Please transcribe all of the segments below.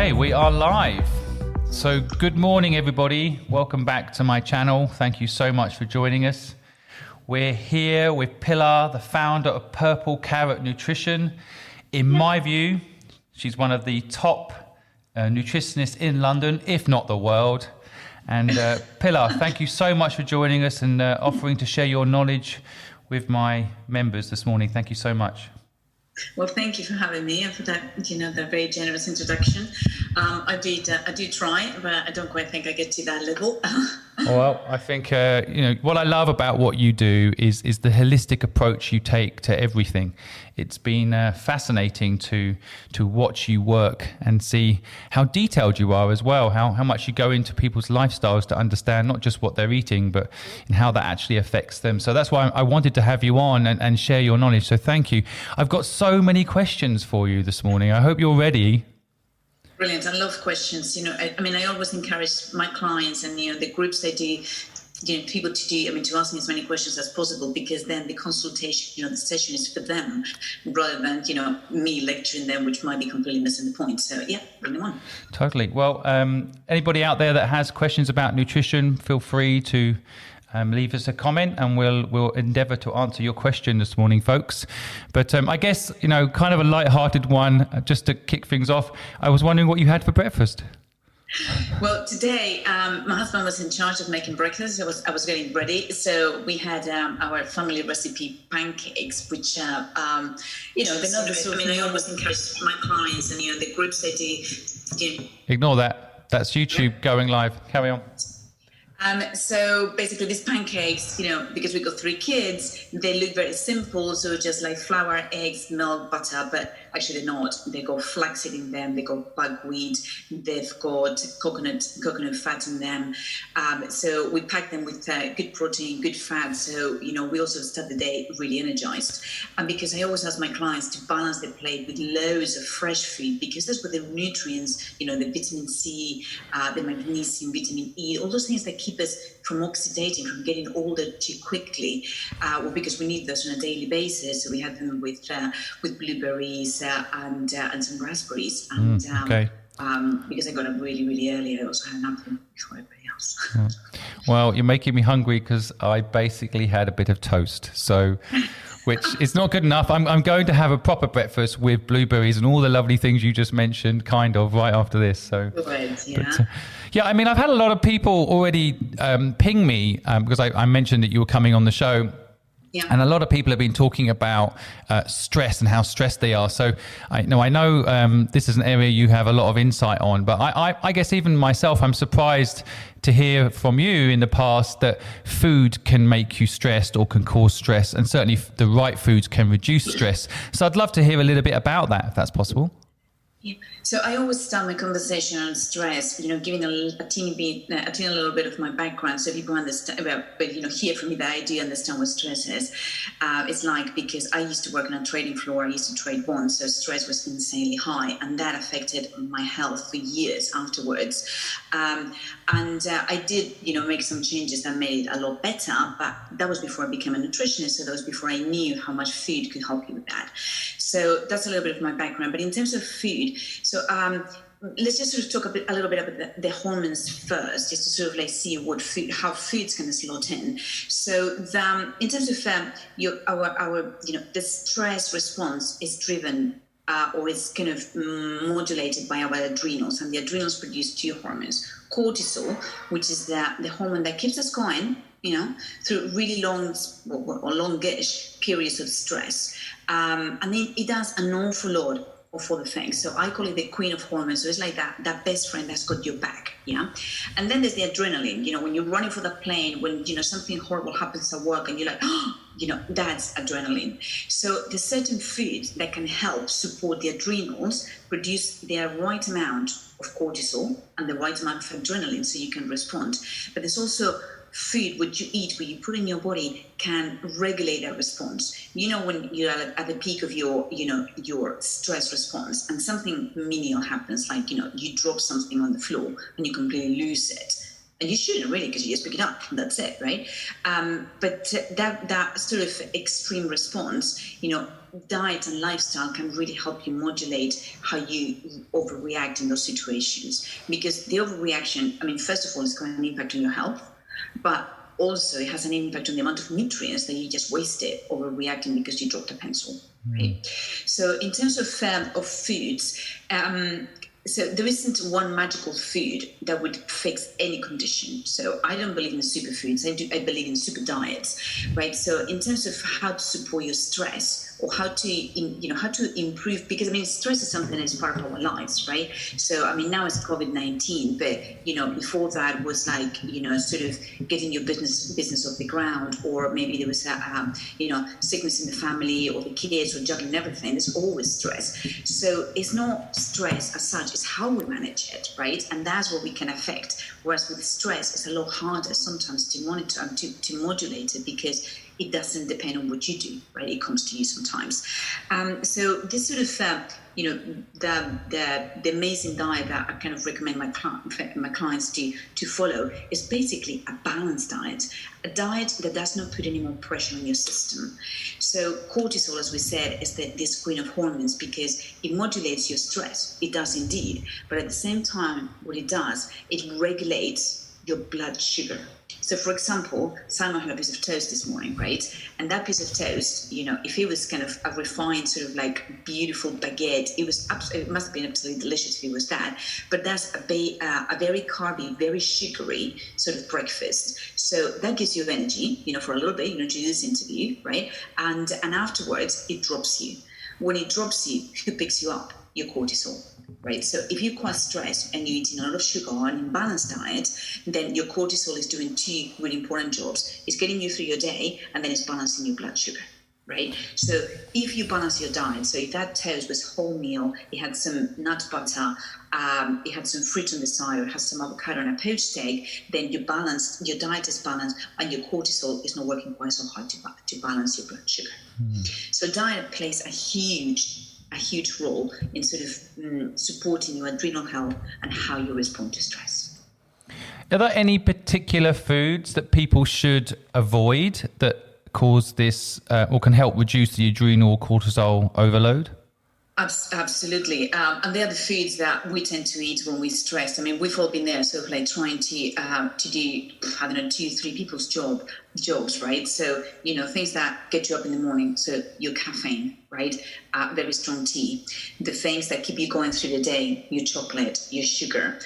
Okay, we are live. So good morning, everybody. Welcome back to my channel. Thank you so much for joining us. We're here with Pilar, the founder of Purple Carrot Nutrition. In my view, she's one of the top nutritionists in London, if not the world. And Pilar, thank you so much for joining us and offering to share your knowledge with my members this morning. Thank you so much. Well, thank you for having me and for that, that very generous introduction. I do try, but I don't quite think I get to that level. Well, I think, what I love about what you do is the holistic approach you take to everything. It's been fascinating to watch you work and see how detailed you are as well, how much you go into people's lifestyles to understand not just what they're eating, but in how that actually affects them. So that's why I wanted to have you on and share your knowledge. So thank you. I've got so many questions for you this morning. I hope you're ready. Brilliant. I love questions. I always encourage my clients and, the groups I do, people to ask me as many questions as possible, because then the consultation, the session is for them rather than, me lecturing them, which might be completely missing the point. So yeah, bring them on. Totally. Well, anybody out there that has questions about nutrition, feel free to leave us a comment and we'll endeavour to answer your question this morning, folks. But I guess, kind of a light-hearted one, just to kick things off. I was wondering what you had for breakfast. Well, today my husband was in charge of making breakfast. I was getting ready, so we had our family recipe pancakes, which they're not the sort of. I always encourage my clients and the groups I do. Ignore that. That's YouTube going live. Carry on. So basically these pancakes, because we got 3 kids, they look very simple. So just like flour, eggs, milk, butter, but actually they're not. They got flaxseed in them. They got buckwheat. They've got coconut fat in them. So we pack them with good protein, good fat. So, we also start the day really energized. And because I always ask my clients to balance their plate with loads of fresh food, because that's what the nutrients, the vitamin C, the magnesium, vitamin E, all those things that keep us from oxidating, from getting older too quickly, because we need those on a daily basis. So we have them with blueberries and some raspberries. And okay. Because I got up really, really early, I also had an apple before everybody else. Well, you're making me hungry because I basically had a bit of toast. So, which is not good enough. I'm going to have a proper breakfast with blueberries and all the lovely things you just mentioned, kind of, right after this. So, good, yeah. But, I've had a lot of people already ping me because I mentioned that you were coming on the show. Yeah. And a lot of people have been talking about stress and how stressed they are. So I know this is an area you have a lot of insight on, but I guess even myself, I'm surprised to hear from you in the past that food can make you stressed or can cause stress, and certainly the right foods can reduce stress. So I'd love to hear a little bit about that, if that's possible. Yeah. So I always start my conversation on stress, giving a teeny little bit of my background, so people understand hear from me that I do understand what stress is. It's like, because I used to work on a trading floor, I used to trade bonds, so stress was insanely high, and that affected my health for years afterwards. And I did, make some changes that made it a lot better, but that was before I became a nutritionist, so that was before I knew how much food could help you with that. So that's a little bit of my background. But in terms of food, so let's just sort of talk a little bit about the hormones first, just to sort of see how food's going to slot in. So in terms of the stress response is driven or is kind of modulated by our adrenals, and the adrenals produce 2 hormones: cortisol, which is the hormone that keeps us going, through really long or longish periods of stress, and then it does an awful lot of other things. So I call it the queen of hormones. So it's like that best friend that's got your back, yeah? And then there's the adrenaline, when you're running for the plane, when, something horrible happens at work and you're like, that's adrenaline. So there's certain foods that can help support the adrenals, produce the right amount of cortisol and the right amount of adrenaline so you can respond. But there's also food, what you eat, what you put in your body, can regulate that response. When you're at the peak of your stress response and something menial happens, like, you drop something on the floor and you completely lose it. And you shouldn't really, because you just pick it up and that's it, right? But that sort of extreme response, diet and lifestyle can really help you modulate how you overreact in those situations. Because the overreaction, first of all, it's going to impact on your health, but also it has an impact on the amount of nutrients that you just wasted overreacting because you dropped a pencil, right? So in terms of foods, so there isn't one magical food that would fix any condition. So I don't believe in superfoods. I believe in super diets, right? So in terms of how to support your stress, or how to improve, because stress is something that's part of our lives, right? So now it's COVID-19, but before that was like sort of getting your business off the ground, or maybe there was sickness in the family or the kids, or juggling everything. There's always stress. So it's not stress as such, it's how we manage it, right? And that's what we can affect. Whereas with stress, it's a lot harder sometimes to monitor and to modulate it, because it doesn't depend on what you do, right? It comes to you sometimes. So this sort of, the amazing diet that I kind of recommend my clients to follow is basically a balanced diet, a diet that does not put any more pressure on your system. So cortisol, as we said, is this queen of hormones because it modulates your stress. It does indeed. But at the same time, what it does, it regulates your blood sugar. So, for example, Simon had a piece of toast this morning, right? And that piece of toast, if it was kind of a refined, sort of like beautiful baguette, it must have been absolutely delicious if it was that. But that's a very carby, very sugary sort of breakfast. So that gives you energy, for a little bit, to do this interview, right? And afterwards, it drops you. When it drops you, who picks you up? Your cortisol. Right, so if you're quite stressed and you're eating a lot of sugar or an imbalanced diet, then your cortisol is doing two really important jobs. It's getting you through your day, and then it's balancing your blood sugar, right? So if you balance your diet, so if that toast was wholemeal, it had some nut butter, it had some fruit on the side, or it has some avocado and a poached egg, then your diet is balanced, and your cortisol is not working quite so hard to balance your blood sugar. So diet plays a huge role in sort of supporting your adrenal health and how you respond to stress. Are there any particular foods that people should avoid that cause this or can help reduce the adrenal cortisol overload? Absolutely. And they're the foods that we tend to eat when we're stressed. We've all been there, sort of like trying to do, 2-3 people's jobs, right? So, things that get you up in the morning. So your caffeine, right? Very strong tea. The things that keep you going through the day, your chocolate, your sugar,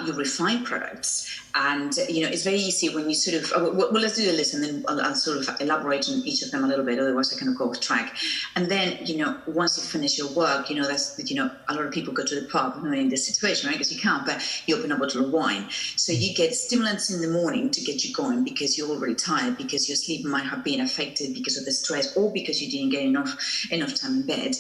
your refined products. And, it's very easy when you sort of, well, let's do a list and then I'll sort of elaborate on each of them a little bit. Otherwise I kind of go off track. And then, once you finish your work, that's, a lot of people go to the pub in this situation, right? Because you can't, but you open a bottle of wine. So you get stimulants in the morning to get you going because you're already tired, because your sleep might have been affected because of the stress, or because you didn't get enough time in bed.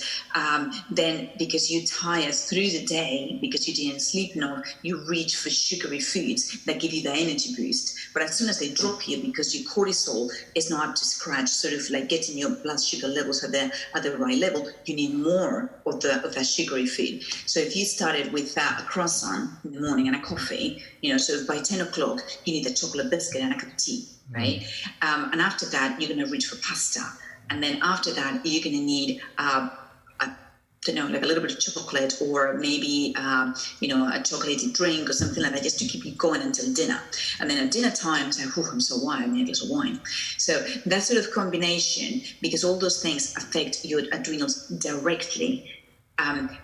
Then because you're tired through the day, because you didn't sleep enough, you reach for sugary foods that give you the energy boost. But as soon as they drop you, because your cortisol is not up to scratch, sort of like getting your blood sugar levels at the right level, you need more of that sugary food. So if you started with a croissant in the morning and a coffee, so by 10 o'clock, you need a chocolate biscuit and a cup of tea, right? And after that, you're going to reach for pasta. And then after that, you're going to need like a little bit of chocolate, or maybe a chocolated drink or something like that, just to keep you going until dinner. And then at dinner time, it's like, I'm so wired, I need a glass of wine. So that sort of combination, because all those things affect your adrenals directly,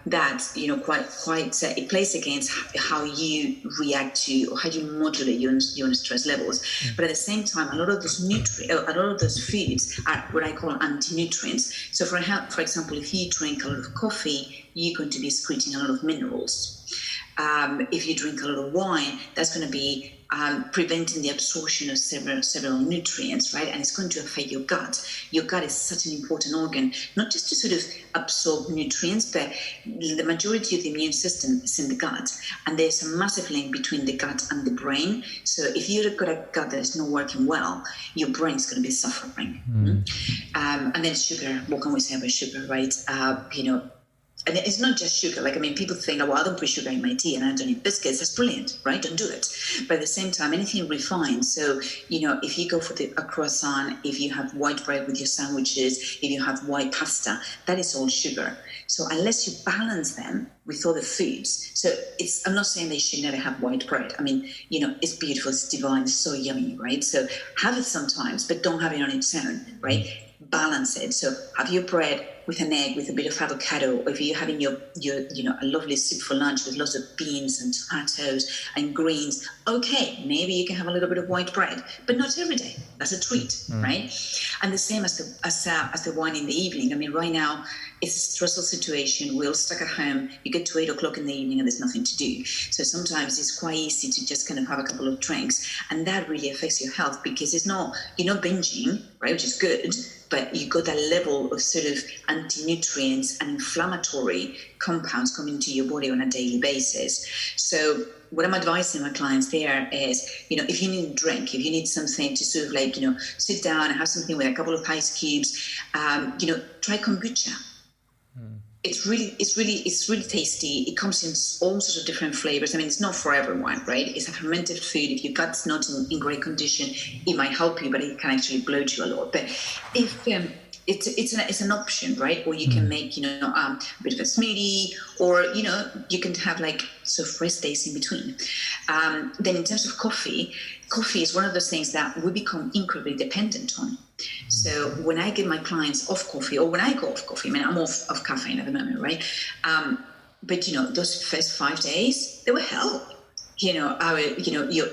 that quite it plays against how you react to, or how you modulate your stress levels. But at the same time, a lot of those foods are what I call anti-nutrients. So for example, if you drink a lot of coffee, you're going to be excreting a lot of minerals. If you drink a lot of wine, that's going to be preventing the absorption of several nutrients, right? And it's going to affect your gut. Your gut is such an important organ, not just to sort of absorb nutrients, but the majority of the immune system is in the gut. And there's a massive link between the gut and the brain. So if you've got a gut that is not working well, your brain's going to be suffering. And then sugar, what can we say about sugar, right? And it's not just sugar. Like, I mean, people think, oh, well, I don't put sugar in my tea and I don't eat biscuits. That's brilliant, right? Don't do it. But at the same time, anything refined. So, if you go for a croissant, if you have white bread with your sandwiches, if you have white pasta, that is all sugar. So unless you balance them with other foods, I'm not saying they should never have white bread. I mean, it's beautiful, it's divine, it's so yummy, right? So have it sometimes, but don't have it on its own, right? Balance it. So have your bread with an egg, with a bit of avocado, or if you're having your a lovely soup for lunch with lots of beans and tomatoes and greens, okay, maybe you can have a little bit of white bread, but not every day. That's a treat, right? And the same as the wine in the evening. I mean, right now it's a stressful situation. We're all stuck at home. You get to 8 o'clock in the evening and there's nothing to do. So sometimes it's quite easy to just kind of have a couple of drinks, and that really affects your health because you're not binging, right, which is good, but you got that level of sort of anti-nutrients and inflammatory compounds coming into your body on a daily basis. So what I'm advising my clients there is, if you need a drink, if you need something to sort of like, sit down and have something with a couple of ice cubes, try kombucha. It's really tasty. It comes in all sorts of different flavors. I mean, it's not for everyone, right? It's a fermented food. If your gut's not in great condition, it might help you, but it can actually bloat you a lot. But if it's an option, right? Or you can make, a bit of a smoothie, or, you can have like sort of rest days in between. Then in terms of coffee is one of those things that we become incredibly dependent on. So when I get my clients off coffee, or when I go off coffee, I mean, I'm off of caffeine at the moment, right? But, those first 5 days, they were hell.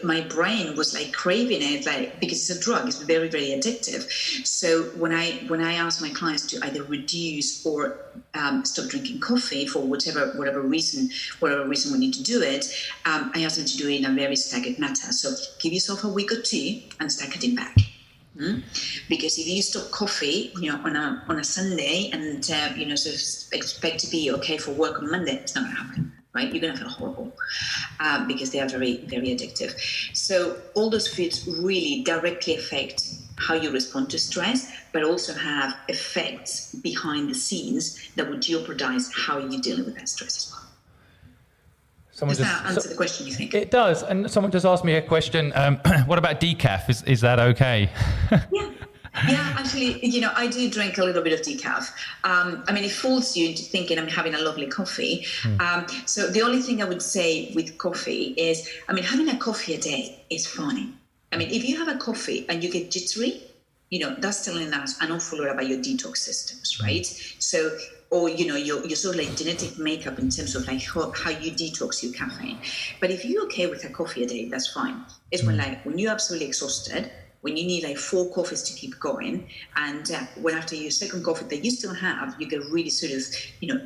My brain was like craving it, like, because it's a drug, it's very, very addictive. So when I ask my clients to either reduce or stop drinking coffee for whatever reason we need to do it, I ask them to do it in a very staggered manner. So give yourself a week or two and start cutting back. Because if you stop coffee, on a Sunday and sort of expect to be okay for work on Monday, it's not going to happen. Right, you're going to feel horrible because they are very, very addictive. So all those foods really directly affect how you respond to stress, but also have effects behind the scenes that would jeopardize how you're dealing with that stress as well. Does that answer the question, you think? It does. And someone just asked me a question. What about decaf? Is that okay? Yeah, actually, I do drink a little bit of decaf. I mean, it fools you into thinking I'm having a lovely coffee. So the only thing I would say with coffee is, I mean, having a coffee a day is fine. I mean, if you have a coffee and you get jittery, that's telling us an awful lot about your detox systems, right? So, or, your sort of like genetic makeup in terms of like how you detox your caffeine. But if you're okay with a coffee a day, that's fine. It's when you're absolutely exhausted, when you need like 4 coffees to keep going, and when after your second coffee that you still have, you get really sort of,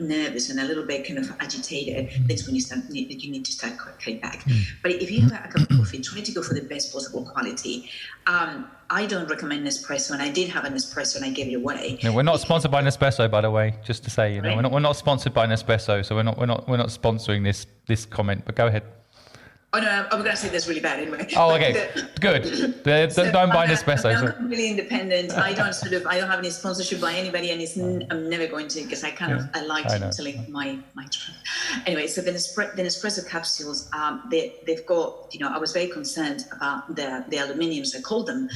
nervous and a little bit kind of agitated, that's when you need to start cutting back. But if you have a cup of coffee, try to go for the best possible quality. I don't recommend Nespresso, and I did have an Nespresso and I gave it away. No, we're not sponsored by Nespresso, by the way, just to say, right? we're not sponsored by Nespresso, so we're not sponsoring this comment, but go ahead. Oh no, I'm going to say that's really bad anyway. Oh, okay, good. Don't buy Nespresso. I'm completely independent. I don't have any sponsorship by anybody, and I'm never going to, because I like telling my truth. Anyway, so the Nespresso capsules, they've got, I was very concerned about the aluminiums, I called them,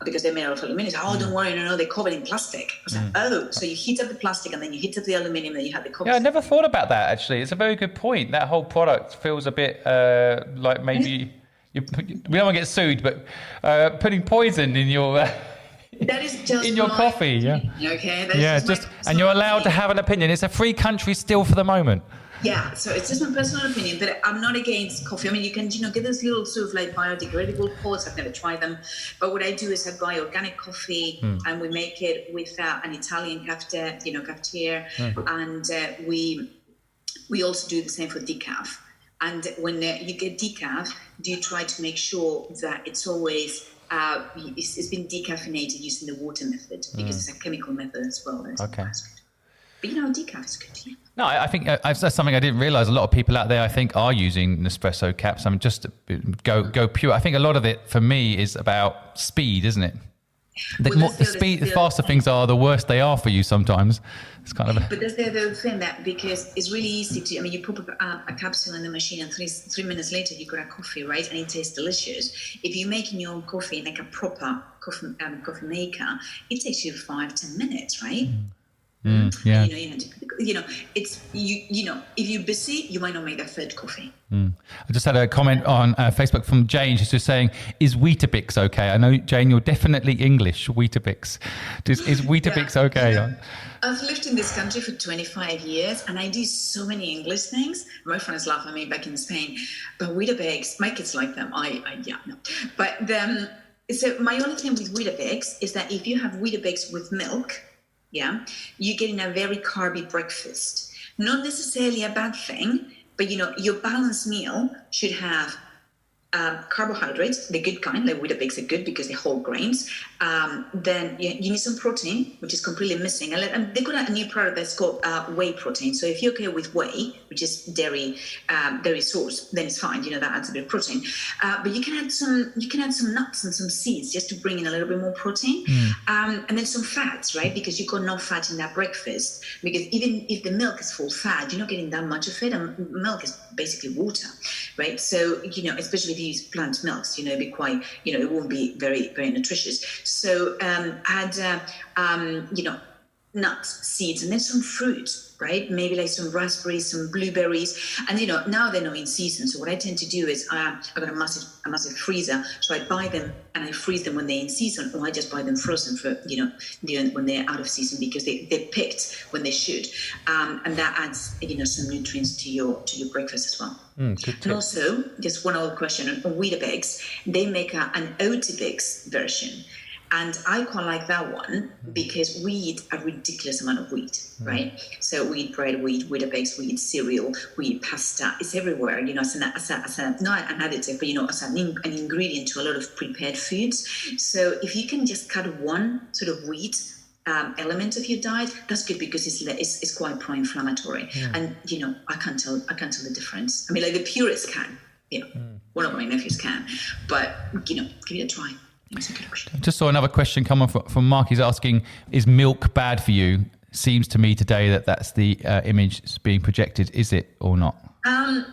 because they're made out of aluminium. Oh, don't worry, no, they're covered in plastic. I was like, so you heat up the plastic and then you heat up the aluminium, and then you have the cover. Yeah, I never thought about that, actually. It's a very good point. That whole product feels a bit like maybe we don't want to get sued, but putting poison in your that is just in your coffee, opinion, okay? And you're allowed to have an opinion. It's a free country still for the moment. Yeah, so it's just my personal opinion, but I'm not against coffee. I mean, you can, get those little sort of like biodegradable pods. I've never tried them, but what I do is I buy organic coffee and we make it with an Italian cafetiere, and we also do the same for decaf. And when you get decaf, do you try to make sure that it's always it's been decaffeinated using the water method, because it's a chemical method as well. Okay. But decaf is good. Yeah. No, I think that's something I didn't realize. A lot of people out there, I think, are using Nespresso caps. I mean, just go pure. I think a lot of it for me is about speed, isn't it? The faster things are, the worse they are for you sometimes. It's kind of But that's the other thing, that because it's really easy to, you put a capsule in the machine and 3 minutes later you got a coffee, right? And it tastes delicious. If you're making your own coffee like a proper coffee maker, it takes you 5-10 minutes, right? Yeah. And, it's if you're busy, you might not make that third coffee. I just had a comment on Facebook from Jane. She's just saying, "Is Weetabix okay?" I know, Jane, you're definitely English. Weetabix, is Weetabix okay? I've lived in this country for 25 years, and I do so many English things. My friends laugh at me back in Spain, but Weetabix, my kids like them. No. But so my only thing with Weetabix is that if you have Weetabix with milk, you're getting a very carby breakfast. Not necessarily a bad thing, but your balanced meal should have carbohydrates, the good kind, like Weetabix are good because they're whole grains. Then you need some protein, which is completely missing. And they got a new product that's called Whey Protein. So if you're okay with whey, which is dairy source, then it's fine. That adds a bit of protein. But you can add some nuts and some seeds just to bring in a little bit more protein. And then some fats, right? Because you've got no fat in that breakfast. Because even if the milk is full fat, you're not getting that much of it. And milk is basically water, right? So especially if you use plant milks, it'd be quite, it won't be very, very nutritious. So add, nuts, seeds, and then some fruit, right? Maybe like some raspberries, some blueberries. And, now they're not in season. So what I tend to do is I've got a massive freezer. So I buy them and I freeze them when they're in season, or I just buy them frozen for, when they're out of season, because they're picked when they should. And that adds, some nutrients to your breakfast as well. And also, just one other question on Weetabix, they make an Oatibix version. And I quite like that one because we eat a ridiculous amount of wheat, right? So we eat bread, we eat Weetabix, we eat cereal, we eat pasta. It's everywhere, as not an additive, but as an ingredient to a lot of prepared foods. So if you can just cut one sort of wheat element of your diet, that's good because it's quite pro-inflammatory. And I can't tell the difference. I mean, like the purists can, one of my nephews can, but give it a try. Just saw another question come on from Mark. He's asking, is milk bad for you? Seems to me today that's the image that's being projected. Is it or not? A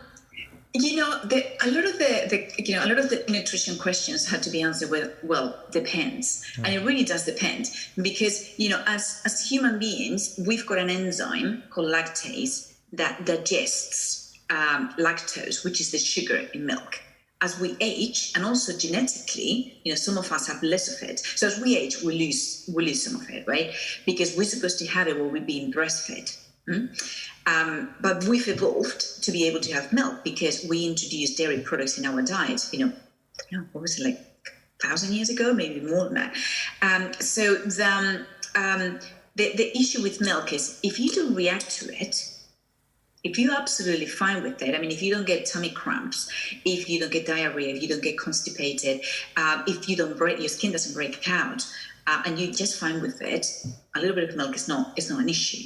lot of the nutrition questions had to be answered with, well, depends. And it really does depend because, as human beings, we've got an enzyme called lactase that digests lactose, which is the sugar in milk. As we age, and also genetically, some of us have less of it. So as we age, we lose some of it, right? Because we're supposed to have it while we're being breastfed. But we've evolved to be able to have milk because we introduced dairy products in our diets. What was it, like 1,000 years ago, maybe more than that. So the issue with milk is if you don't react to it. If you're absolutely fine with it, I mean, if you don't get tummy cramps, if you don't get diarrhea, if you don't get constipated, if you don't your skin doesn't break out, and you're just fine with it, a little bit of milk is not an issue.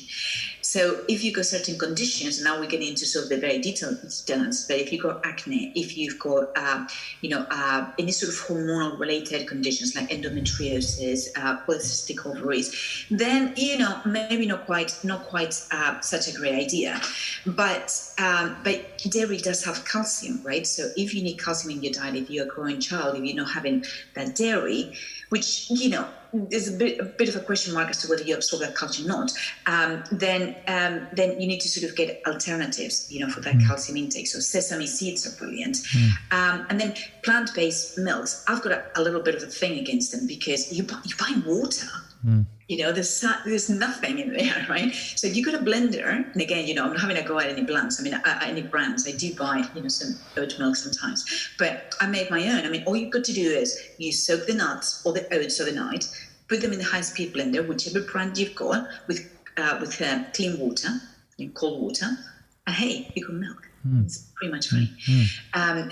So if you've got certain conditions, and now we're getting into sort of the very detailed details, but if you've got acne, if you've got, any sort of hormonal related conditions like endometriosis, polycystic ovaries, then, maybe not quite such a great idea. But dairy does have calcium, right? So if you need calcium in your diet, if you're a growing child, if you're not having that dairy, which, there's a bit of a question mark as to whether you absorb that calcium or not, then you need to sort of get alternatives, for that calcium intake. So sesame seeds are brilliant. And then plant-based milks, I've got a little bit of a thing against them because you buy water. There's nothing in there, right? So you got a blender, and again, I'm not having a go at any brands. I mean, any brands. I do buy, some oat milk sometimes, but I make my own. I mean, all you've got to do is you soak the nuts or the oats overnight, put them in the high-speed blender, whichever brand you've got, with clean water, cold water, and hey, you got milk. It's pretty much free.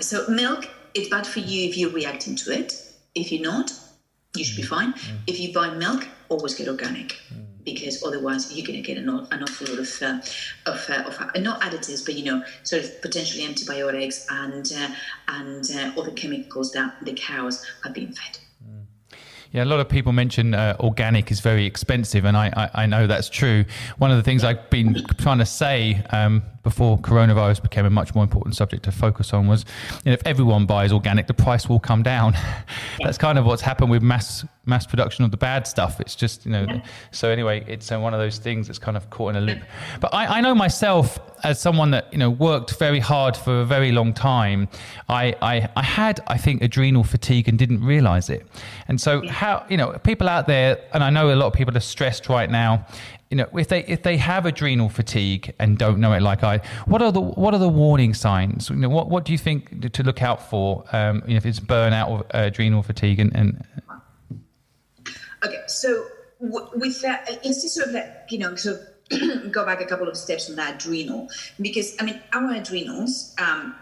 So milk, it's bad for you if you're reacting to it. If you're not, you should be fine. If you buy milk, always get organic, because otherwise you're going to get an awful lot of not additives, but sort of potentially antibiotics and other chemicals that the cows are being fed. Yeah, a lot of people mention organic is very expensive, and I know that's true. One of the things I've been trying to say before coronavirus became a much more important subject to focus on was, if everyone buys organic, the price will come down. That's kind of what's happened with mass production of the bad stuff. It's just, so anyway, it's one of those things that's kind of caught in a loop. But I know myself as someone that, worked very hard for a very long time. I had, I think, adrenal fatigue and didn't realize it. And so how, people out there, and I know a lot of people are stressed right now, if they have adrenal fatigue and don't know it like I, what are the warning signs? What do you think to look out for if it's burnout or adrenal fatigue and Okay, so with that, it's just sort of like, go back a couple of steps on that adrenal, because our adrenals,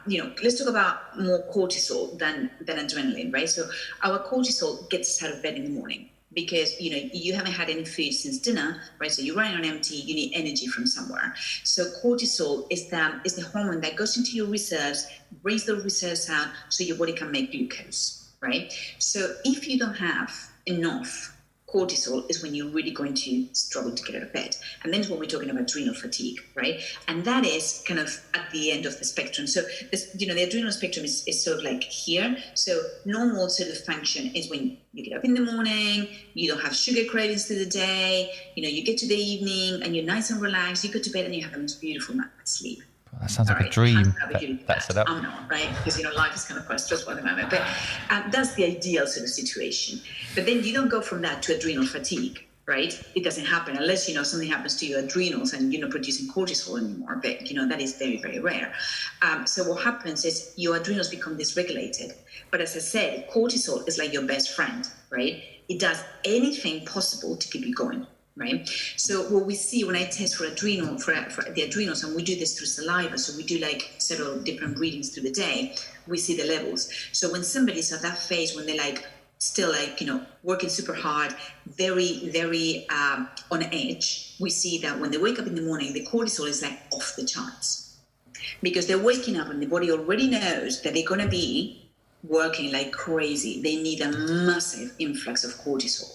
let's talk about more cortisol than adrenaline, right? So our cortisol gets us out of bed in the morning because you haven't had any food since dinner, right? So you're running on empty, you need energy from somewhere. So cortisol is the hormone that goes into your reserves, brings those reserves out so your body can make glucose, right? So if you don't have enough cortisol is when you're really going to struggle to get out of bed. And then when we're talking about adrenal fatigue, right? And that is kind of at the end of the spectrum. So this, the adrenal spectrum is sort of like here. So normal sort of function is when you get up in the morning, you don't have sugar cravings through the day, you get to the evening and you're nice and relaxed, you go to bed and you have the most beautiful night's sleep. That sounds like a dream. That's it up. I'm not, right? Because, life is kind of quite stressful at the moment. But that's the ideal sort of situation. But then you don't go from that to adrenal fatigue, right? It doesn't happen unless, something happens to your adrenals and you're not producing cortisol anymore. But, that is very, very rare. So what happens is your adrenals become dysregulated. But as I said, cortisol is like your best friend, right? It does anything possible to keep you going. Right. So what we see when I test for the adrenals, and we do this through saliva, so we do like several different readings through the day, we see the levels. So when somebody's at that phase when they're still working super hard, very, very on edge, we see that when they wake up in the morning, the cortisol is off the charts because they're waking up and the body already knows that they're going to be working like crazy. They need a massive influx of cortisol.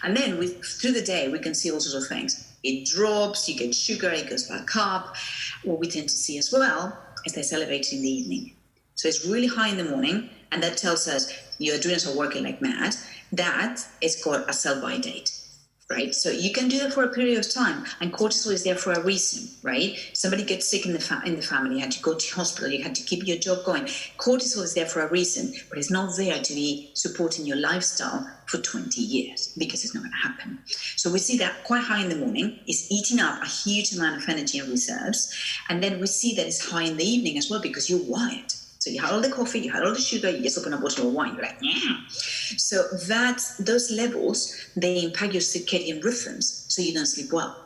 And then through the day, we can see all sorts of things. It drops, you get sugar, it goes back up. What we tend to see as well is that it's elevated in the evening. So it's really high in the morning, and that tells us your adrenals are working like mad. That is called a sell-by date, right? So you can do that for a period of time, and cortisol is there for a reason, right? Somebody gets sick in the family, you had to go to hospital, you had to keep your job going. Cortisol is there for a reason, but it's not there to be supporting your lifestyle for 20 years because it's not going to happen. So we see that quite high in the morning, it's eating up a huge amount of energy and reserves, and then we see that it's high in the evening as well because you're wired. So you had all the coffee, you had all the sugar, you just open a bottle of wine, you're like, yeah. So those levels, they impact your circadian rhythms, so you don't sleep well.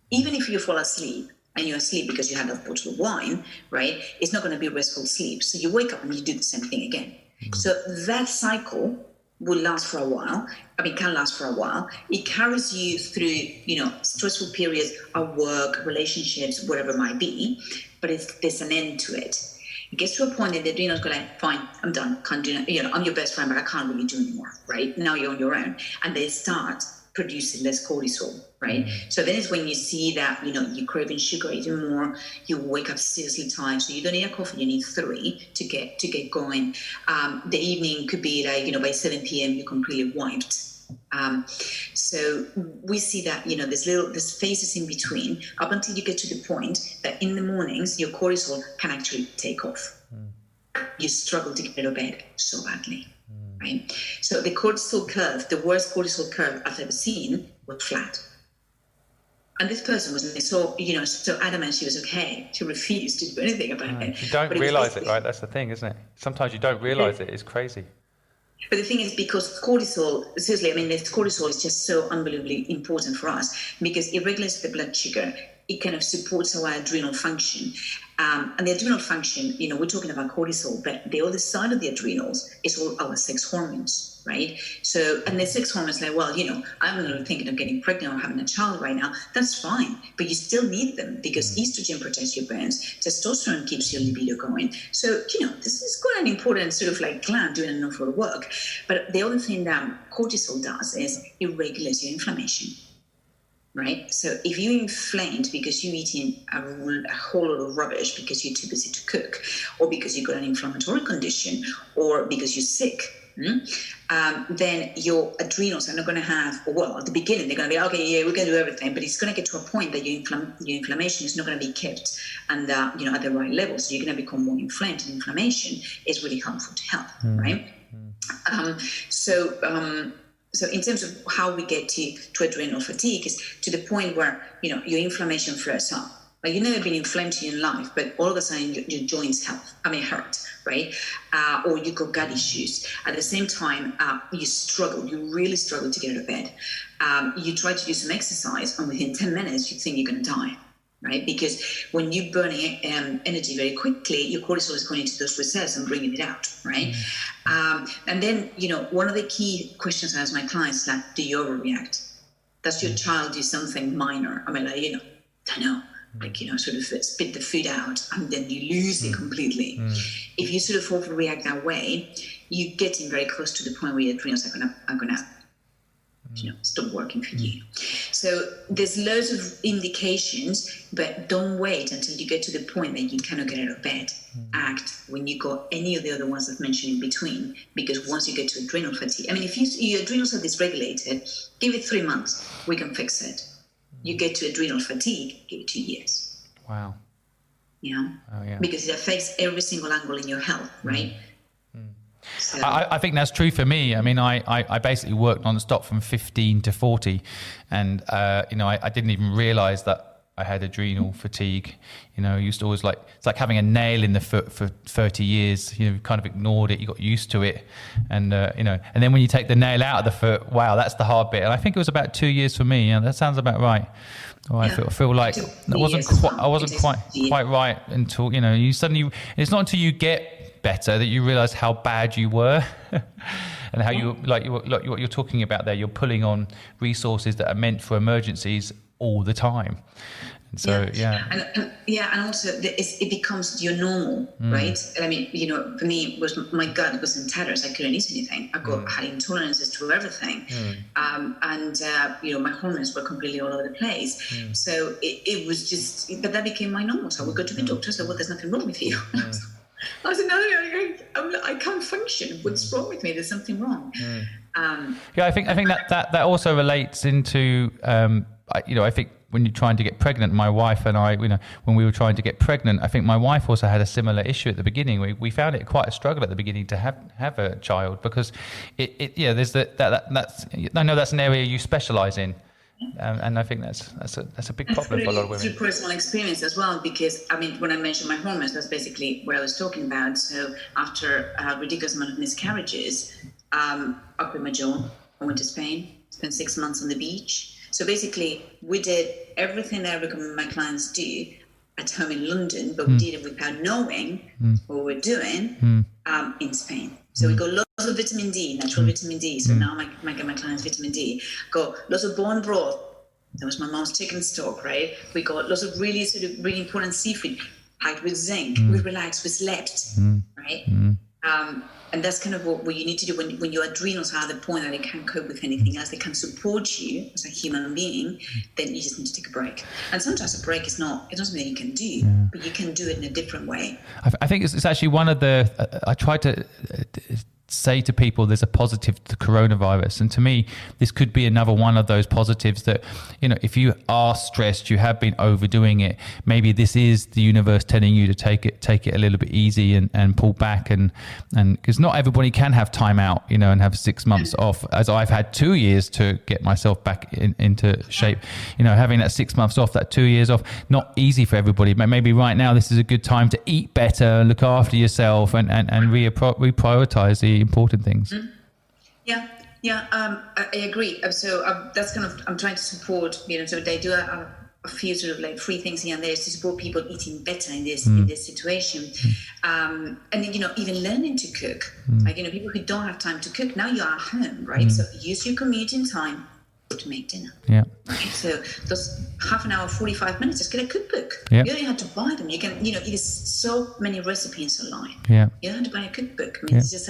Even if you fall asleep and you're asleep because you had a bottle of wine, right, it's not going to be restful sleep. So you wake up and you do the same thing again. Mm-hmm. So that cycle will last for a while. Can last for a while. It carries you through, stressful periods of work, relationships, whatever it might be, but there's an end to it. It gets to a point that the adrenals go fine, I'm done, can't do it. I'm your best friend, but I can't really do anymore, right? Now you're on your own. And they start producing less cortisol, right? Mm-hmm. So then it's when you see that, you're craving sugar even more, you wake up seriously tired. So you don't need a coffee, you need 3 to get going. The evening could be by 7 p.m. you're completely wiped. So we see that, there's phases in between up until you get to the point that in the mornings, your cortisol can actually take off. You struggle to get out of bed so badly, right? So the cortisol curve, the worst cortisol curve I've ever seen, was flat. And this person was so adamant she was okay. She refused to do anything about it. You don't realize it, right? That's the thing, isn't it? Sometimes you don't realize it. It's crazy. But the thing is, because cortisol, seriously, this cortisol is just so unbelievably important for us because it regulates the blood sugar. It kind of supports our adrenal function. And the adrenal function, we're talking about cortisol, but the other side of the adrenals is all our sex hormones. right? So, and the sex hormones like, well, I'm not thinking of getting pregnant or having a child right now. That's fine, but you still need them because estrogen protects your bones, testosterone keeps your libido going. So, this is quite an important sort of like gland doing an awful lot of work. But the other thing that cortisol does is it regulates your inflammation. Right? So if you're inflamed because you're eating a whole lot of rubbish because you're too busy to cook, or because you've got an inflammatory condition, or because you're sick, then your adrenals are not going to have, well, at the beginning, they're going to be, okay, yeah, we're going to do everything, but it's going to get to a point that your inflammation is not going to be kept and, at the right level. So you're going to become more inflamed, and inflammation is really harmful to health, right? So in terms of how we get to adrenal fatigue is to the point where, your inflammation flares up. Like, you've never been inflamed in your life, but all of a sudden your joints hurt, right? Or you got gut issues. At the same time, you really struggle to get out of bed. You try to do some exercise, and within 10 minutes, you think you're going to die. Right? Because when you burn energy very quickly, your cortisol is going into those reserves and bringing it out, right? And then, one of the key questions I ask my clients is like, do you overreact? Does your child do something minor? I mean, like, I know, like, sort of spit the food out and then you lose it completely. If you sort of overreact that way, you're getting very close to the point where your adrenals are gonna stop working for you. So there's loads of indications, but don't wait until you get to the point that you cannot get out of bed. Act when you got any of the other ones I've mentioned in between, because once you get to adrenal fatigue, I mean, if your adrenals are dysregulated, give it 3 months, we can fix it. You get to adrenal fatigue, give it 2 years. Wow. Oh, yeah. Because it affects every single angle in your health, right? So. I think that's true for me. I mean, I basically worked non-stop from 15 to 40, and I didn't even realize that I had adrenal fatigue. I used to always it's like having a nail in the foot for 30 years. You kind of ignored it, you got used to it, and and then when you take the nail out of the foot, wow, that's the hard bit. And I think it was about 2 years for me. That sounds about right. Oh, I feel like I wasn't quite right until you suddenly. It's not until you get better that you realize how bad you were and how what you're talking about there, you're pulling on resources that are meant for emergencies all the time. And so and also it becomes your normal, right? I mean, for me, my gut was in tatters. I couldn't eat anything. I had intolerances to everything, and my hormones were completely all over the place. So it was just, but that became my normal. So I would go to the doctor. So, well, there's nothing wrong with you. I said, no, I can't function. What's wrong with me? There's something wrong. I think that also relates into, I think when you're trying to get pregnant, my wife and I, when we were trying to get pregnant, I think my wife also had a similar issue at the beginning. We found it quite a struggle at the beginning to have a child, because there's that's I know that's an area you specialize in. And I think that's a big problem for a lot of women. Through personal experience as well, because I mean, when I mentioned my hormones, that's basically what I was talking about. So after a ridiculous amount of miscarriages, up in my jaw, I went to Spain, spent 6 months on the beach. So basically, we did everything that I recommend my clients do at home in London, but we did it without knowing what we're doing in Spain. So we got lots of vitamin D, natural vitamin D. So now I get my clients vitamin D. Got lots of bone broth. That was my mom's chicken stock, right? We got lots of really important seafood, packed with zinc. We relaxed, we slept, right? And that's kind of what you need to do when your adrenals are at the point that they can't cope with anything else, they can't support you as a human being, then you just need to take a break. And sometimes a break is not something you can do, but you can do it in a different way. I think it's actually one of the, I try to say to people there's a positive to coronavirus, and to me this could be another one of those positives that, if you are stressed, you have been overdoing it, maybe this is the universe telling you to take it a little bit easy and pull back, and because not everybody can have time out, and have 6 months off, as I've had 2 years to get myself back into shape. Having that 6 months off, that 2 years off, not easy for everybody, but maybe right now this is a good time to eat better, look after yourself, and reprioritize the important things. I agree. So that's kind of, I'm trying to support, so they do a few sort of like free things here and there to support people eating better in this situation. And then, even learning to cook. Like, people who don't have time to cook, now you're at home, right? So use your commuting time to make dinner. Yeah. Right? So those half an hour, 45 minutes, just get a cookbook. Yeah. You don't have to buy them. You can, there's so many recipes online. Yeah. You don't have to buy a cookbook. I mean, it's just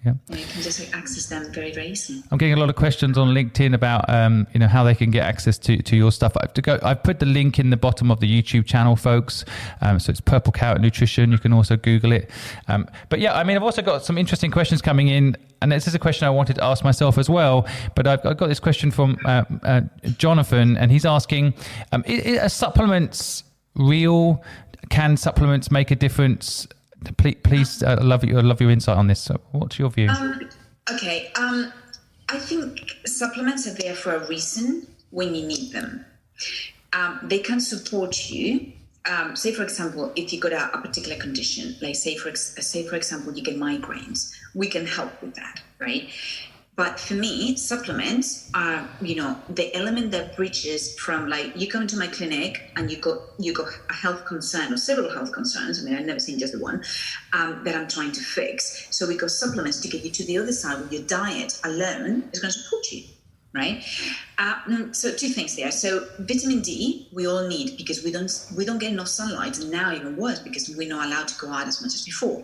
yeah. You can just access them very, very easily. I'm getting a lot of questions on LinkedIn about, how they can get access to your stuff. I've put the link in the bottom of the YouTube channel, folks. So it's Purple Carrot Nutrition. You can also Google it. But yeah, I've also got some interesting questions coming in. And this is a question I wanted to ask myself as well. But I've got this question from Jonathan, and he's asking, are supplements real? Can supplements make a difference? Please, I love your insight on this. So what's your view? Okay. I think supplements are there for a reason when you need them. They can support you. Say, for example, if you got a particular condition, like say for example, you get migraines, we can help with that, right? But for me, supplements are, the element that bridges from, like, you come into my clinic and you got a health concern or several health concerns. I mean, I've never seen just the one that I'm trying to fix. So we got supplements to get you to the other side with your diet alone is going to support you, right? So two things there. So vitamin D, we all need because we don't get enough sunlight, and now even worse because we're not allowed to go out as much as before.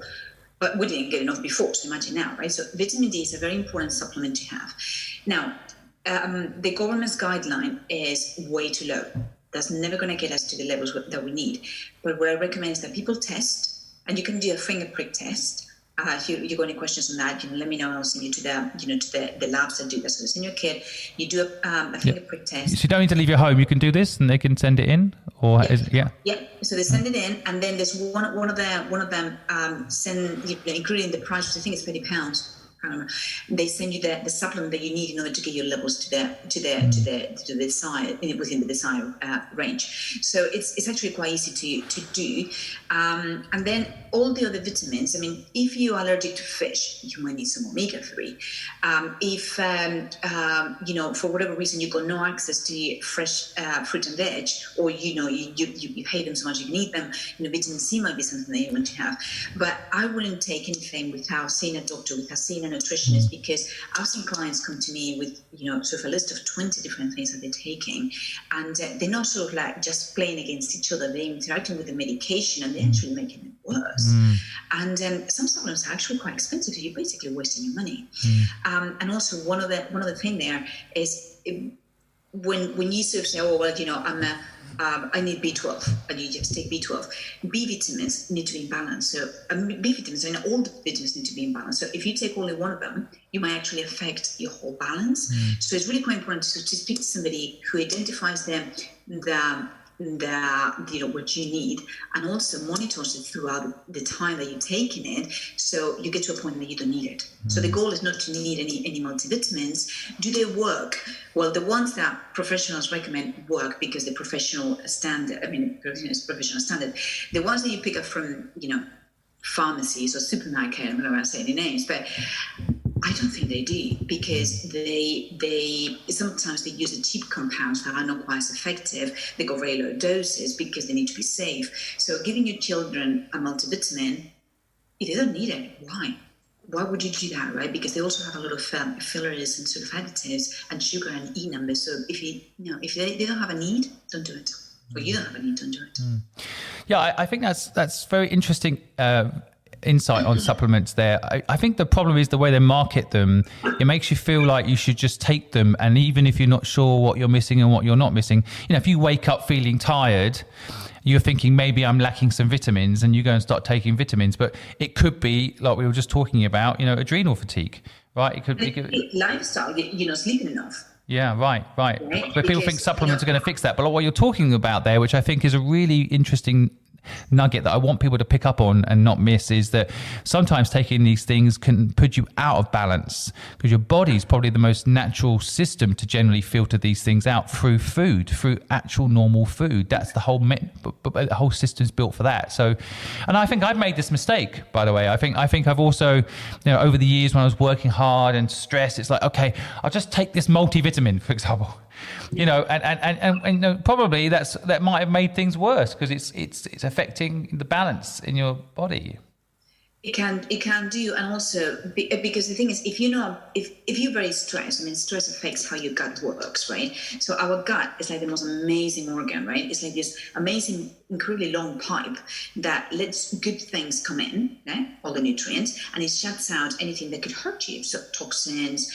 But we didn't get enough before, so imagine now, right? So vitamin D is a very important supplement to have. Now, the government's guideline is way too low. That's never going to get us to the levels that we need. But what I recommend is that people test, and you can do a finger prick test. If you got any questions on that, let me know, and I'll send you to the labs that do that. So send your kid, you do a finger prick test. So you don't need to leave your home. You can do this, and they can send it in, or yeah. So they send it in, and then there's one of them send, including the price, which I think is £30. They send you the supplement that you need in order to get your levels to the desired, within the desired range. So it's actually quite easy to do. And then all the other vitamins. I mean, if you're allergic to fish, you might need some omega-3. If for whatever reason you've got no access to fresh fruit and veg, or you hate them so much you can eat them, vitamin C might be something that you want to have. But I wouldn't take anything without seeing a doctor, without seeing a nutritionist, because I've seen clients come to me with sort of a list of 20 different things that they're taking, and they're not sort of like just playing against each other. They're interacting with the medication, and they're actually making it worse. And some supplements are actually quite expensive. You're basically wasting your money. And also one of the thing there is when you sort of say, oh well, I need B12, and you just take B12. B vitamins need to be in balance. So B vitamins, all the vitamins need to be in balance. So if you take only one of them, you might actually affect your whole balance. So it's really quite important to speak to somebody who identifies what you need, and also monitors it throughout the time that you're taking it, so you get to a point that you don't need it. So the goal is not to need any multivitamins. Do they work? Well, the ones that professionals recommend work because the professional standard. Professional standard. The ones that you pick up from pharmacies or supermarket, I'm not going to say any names, but I don't think they do, because they sometimes they use cheap compounds that are not quite as effective. They go very low doses because they need to be safe. So giving your children a multivitamin, if they don't need it, why? Why would you do that, right? Because they also have a lot of fillers and sort of additives and sugar and E numbers. So if they don't have a need, don't do it. Or you don't have a need, don't do it. Yeah, I think that's very interesting insight on supplements there. I think the problem is the way they market them. It makes you feel like you should just take them, and even if you're not sure what you're missing and what you're not missing, if you wake up feeling tired, you're thinking maybe I'm lacking some vitamins, and you go and start taking vitamins. But it could be, like we were just talking about, adrenal fatigue, right? It could be lifestyle, sleeping enough. Yeah, right. But people think supplements are going to fix that. But what you're talking about there, which I think is a really interesting nugget that I want people to pick up on and not miss, is that sometimes taking these things can put you out of balance, because your body is probably the most natural system to generally filter these things out through food, through actual normal food. That's the whole the whole system's built for that. So, and I think I've made this mistake, by the way. I think I've also, over the years when I was working hard and stressed, it's like, okay, I'll just take this multivitamin, for example. You know, and you know, probably that might have made things worse because it's affecting the balance in your body. It can do, and also because the thing is, if you're very stressed, I mean, stress affects how your gut works, right? So our gut is like the most amazing organ, right? It's like this amazing, incredibly long pipe that lets good things come in, okay? All the nutrients, and it shuts out anything that could hurt you, so toxins,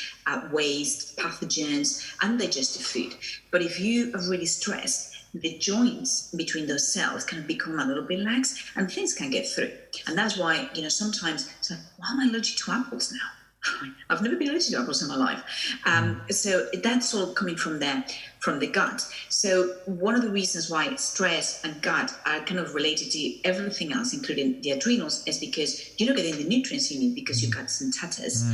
waste, pathogens, undigested food. But if you are really stressed, the joints between those cells can become a little bit lax and things can get through. And that's why, you know, sometimes it's like, why am I allergic to apples now? I've never been allergic to apples in my life. So that's all coming from the gut. So one of the reasons why stress and gut are kind of related to everything else, including the adrenals, is because you're not getting the nutrients you need because your gut's in tatters.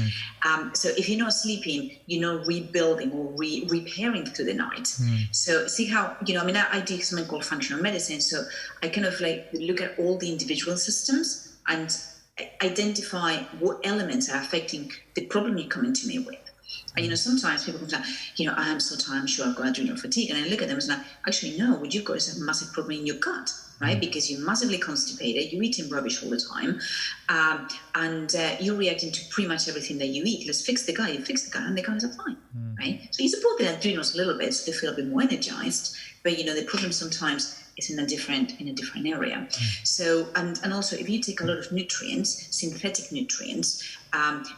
So if you're not sleeping, you're not rebuilding or repairing through the night. So see how, you know, I mean, I do something called functional medicine. So I kind of like look at all the individual systems and identify what elements are affecting the problem you're coming to me with. And, you know, sometimes people come like, you know, I am so tired, I'm sure I've got adrenal fatigue. And I look at them and say, actually, no, what you've got is a massive problem in your gut, right? Because you're massively constipated, you're eating rubbish all the time, and you're reacting to pretty much everything that you eat. Let's fix the gut. You fix the gut and the guys are fine, right? So you support the adrenals a little bit so they feel a bit more energized. But, you know, the problem sometimes is in a different area. So, and also if you take a lot of nutrients, synthetic nutrients,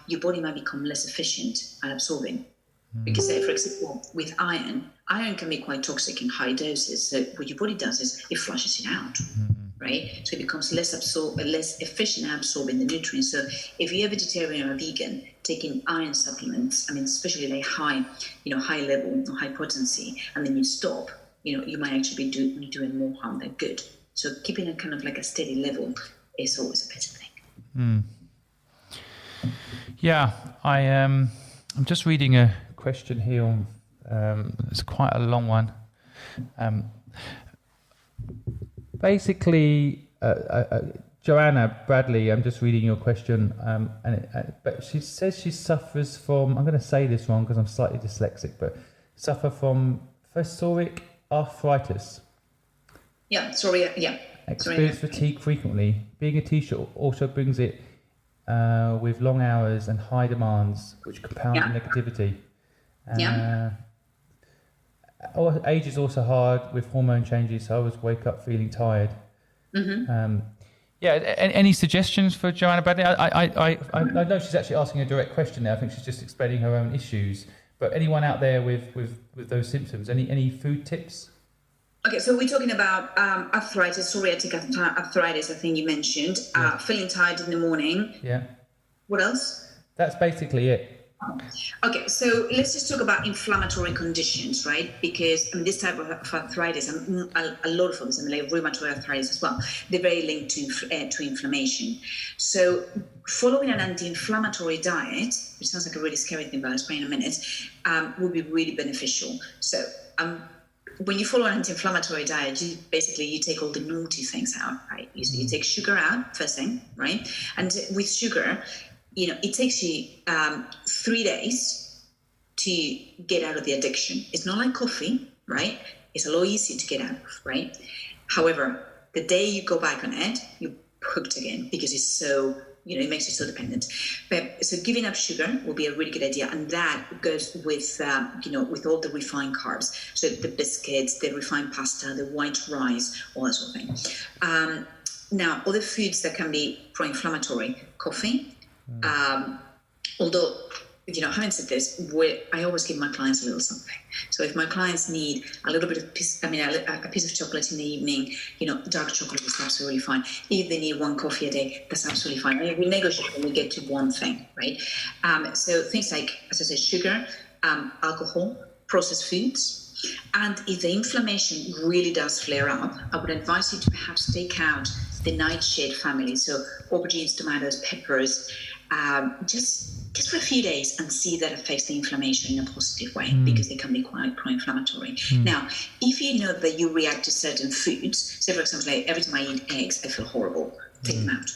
your body might become less efficient at absorbing. Because for example, with iron can be quite toxic in high doses. So what your body does is it flushes it out, right? So it becomes less efficient at absorbing the nutrients. So if you're a vegetarian or a vegan, taking iron supplements, I mean, especially like high level or high potency, and then you stop, you know, you might actually be doing more harm than good. So keeping a kind of like a steady level is always a better thing. Yeah, I'm just reading a question here on, it's quite a long one. Basically, Joanna Bradley, I'm just reading your question, but she says she suffers from, I'm going to say this wrong because I'm slightly dyslexic, but suffer from psoriatic arthritis. Experience fatigue frequently. Being a teacher also brings it with long hours and high demands, which compound negativity. Age is also hard with hormone changes, so I always wake up feeling tired. Any suggestions for Joanna Bradley? I know she's actually asking a direct question there. I think she's just explaining her own issues. But anyone out there with those symptoms, any food tips? Okay, so we're talking about arthritis, psoriatic arthritis, I think you mentioned. Feeling tired in the morning. Yeah. What else? That's basically it. Okay, so let's just talk about inflammatory conditions, right? Because I mean, this type of arthritis, a lot of them, I mean, like rheumatoid arthritis as well, they're very linked to inflammation. So following an anti-inflammatory diet, which sounds like a really scary thing, but I'll explain in a minute, would be really beneficial. So when you follow an anti-inflammatory diet, you take all the naughty things out, right? You take sugar out first thing, right? And with sugar, you know, it takes you 3 days to get out of the addiction. It's not like coffee, right? It's a lot easier to get out of, right? However, the day you go back on it, you're hooked again because it's so, you know, it makes you so dependent. But so giving up sugar will be a really good idea, and that goes with, with all the refined carbs. So the biscuits, the refined pasta, the white rice, all that sort of thing. Now, other foods that can be pro-inflammatory, coffee. Although, you know, having said this, I always give my clients a little something. So if my clients need a little bit of a piece of chocolate in the evening, you know, dark chocolate is absolutely fine. If they need one coffee a day, that's absolutely fine. We negotiate when we get to one thing, right? So things like, as I said, sugar, alcohol, processed foods. And if the inflammation really does flare up, I would advise you to perhaps take out the nightshade family. So aubergines, tomatoes, peppers, just for a few days and see that affects the inflammation in a positive way because they can be quite pro-inflammatory. Now, if you know that you react to certain foods, say for example, like every time I eat eggs, I feel horrible, take them out.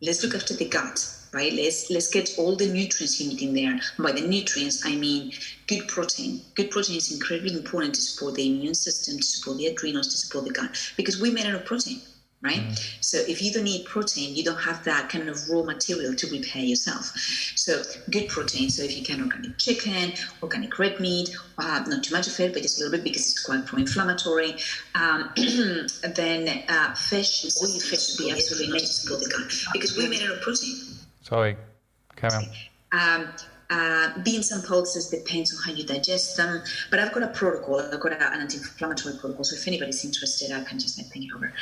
Let's look after the gut. right? Let's get all the nutrients you need in there. And by the nutrients, I mean good protein. Good protein is incredibly important to support the immune system, to support the adrenals, to support the gut, because we made out of protein, right? So if you don't eat protein, you don't have that kind of raw material to repair yourself. So good protein. So if you can, organic chicken, organic red meat, not too much of it, but just a little bit because it's quite pro-inflammatory. Then fish, all your fish would be absolutely amazing to support the gut, because we made it of protein. Sorry, carry on. Beans and pulses depends on how you digest them, but I've got a protocol. I've got an anti-inflammatory protocol, so if anybody's interested, I can just ping it over.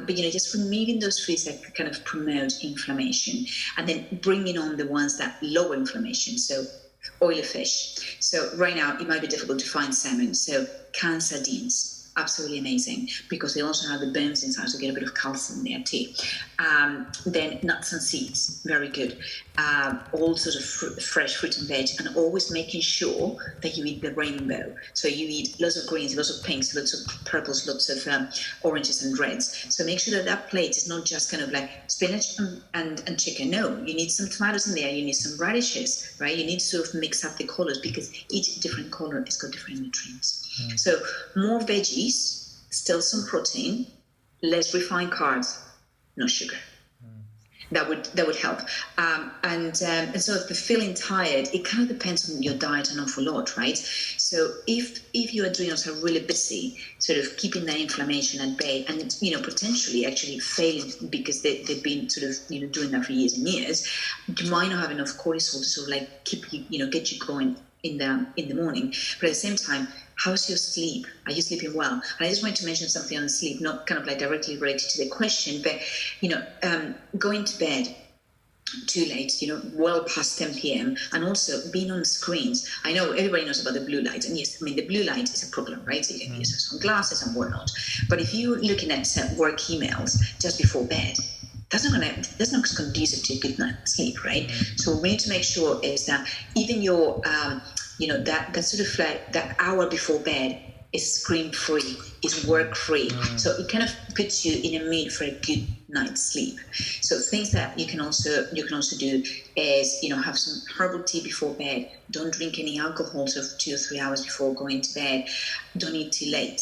But just removing those foods that kind of promote inflammation, and then bringing on the ones that lower inflammation. So oily fish. So right now it might be difficult to find salmon. So canned sardines. Absolutely amazing, because they also have the bones inside, so get a bit of calcium there too. Then nuts and seeds, very good. All sort of fresh fruit and veg, and always making sure that you eat the rainbow. So you eat lots of greens, lots of pinks, lots of purples, lots of oranges and reds. So make sure that plate is not just kind of like spinach and chicken. No, you need some tomatoes in there, you need some radishes, right? You need to sort of mix up the colors, because each different color has got different nutrients. So more veggies, still some protein, less refined carbs, no sugar. That would help. And so if you're feeling tired, it kind of depends on your diet an awful lot, right? So if your adrenals are really busy, sort of keeping that inflammation at bay, and potentially actually failing because they've been sort of doing that for years and years, you might not have enough cortisol to sort of like keep you get you going in the morning. But at the same time, how's your sleep? Are you sleeping well? And I just wanted to mention something on sleep, not kind of like directly related to the question, but going to bed too late, well past 10 p.m. and also being on screens. I know everybody knows about the blue light, and yes, I mean the blue light is a problem, right? So you can use some glasses and whatnot. But if you're looking at work emails just before bed, that's not conducive to a good night's sleep, right? So what we need to make sure is that even your that sort of like that hour before bed is screen-free, is work-free. So it kind of puts you in a mood for a good night's sleep. So things that you can also do is have some herbal tea before bed. Don't drink any alcohol sort of 2 or 3 hours before going to bed. Don't eat too late.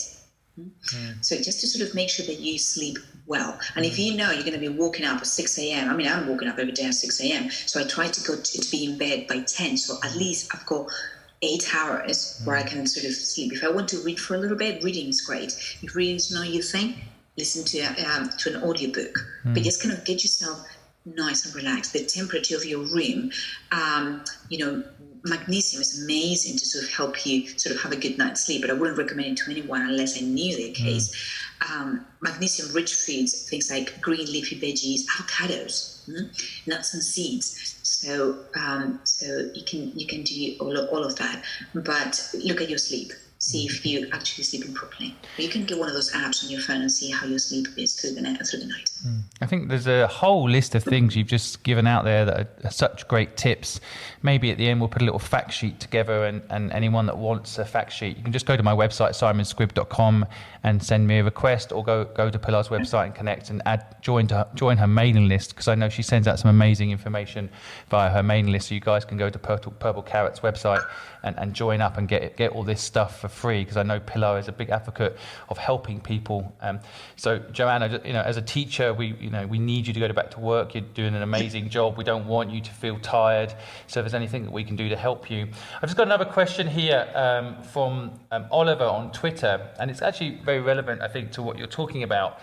So just to sort of make sure that you sleep well. And if you're going to be waking up at 6 a.m., I mean, I'm waking up every day at 6 a.m., so I try to go to be in bed by 10, so at least I've got 8 hours where I can sort of sleep. If I want to read for a little bit, reading is great. If reading is not your thing, listen to an audiobook. But just kind of get yourself nice and relaxed. The temperature of your room, magnesium is amazing to sort of help you sort of have a good night's sleep, but I wouldn't recommend it to anyone unless I knew their case. Magnesium-rich foods, things like green leafy veggies, avocados, nuts and seeds. So you can do all of that, but look at your sleep. See if you're actually sleeping properly. You can get one of those apps on your phone and see how your sleep is through the night. I think there's a whole list of things you've just given out there that are such great tips. Maybe at the end we'll put a little fact sheet together, and anyone that wants a fact sheet, you can just go to my website, simonsquibb.com, and send me a request, or go to Pilar's website and connect and join her mailing list, because I know she sends out some amazing information via her mailing list. So you guys can go to Purple Carrot's website and join up and get all this stuff for free, because I know Pilar is a big advocate of helping people. So Joanna, as a teacher, we need you to go back to work. You're doing an amazing job. We don't want you to feel tired. So if there's anything that we can do to help you. I've just got another question here from Oliver on Twitter, and it's actually very relevant, I think, to what you're talking about.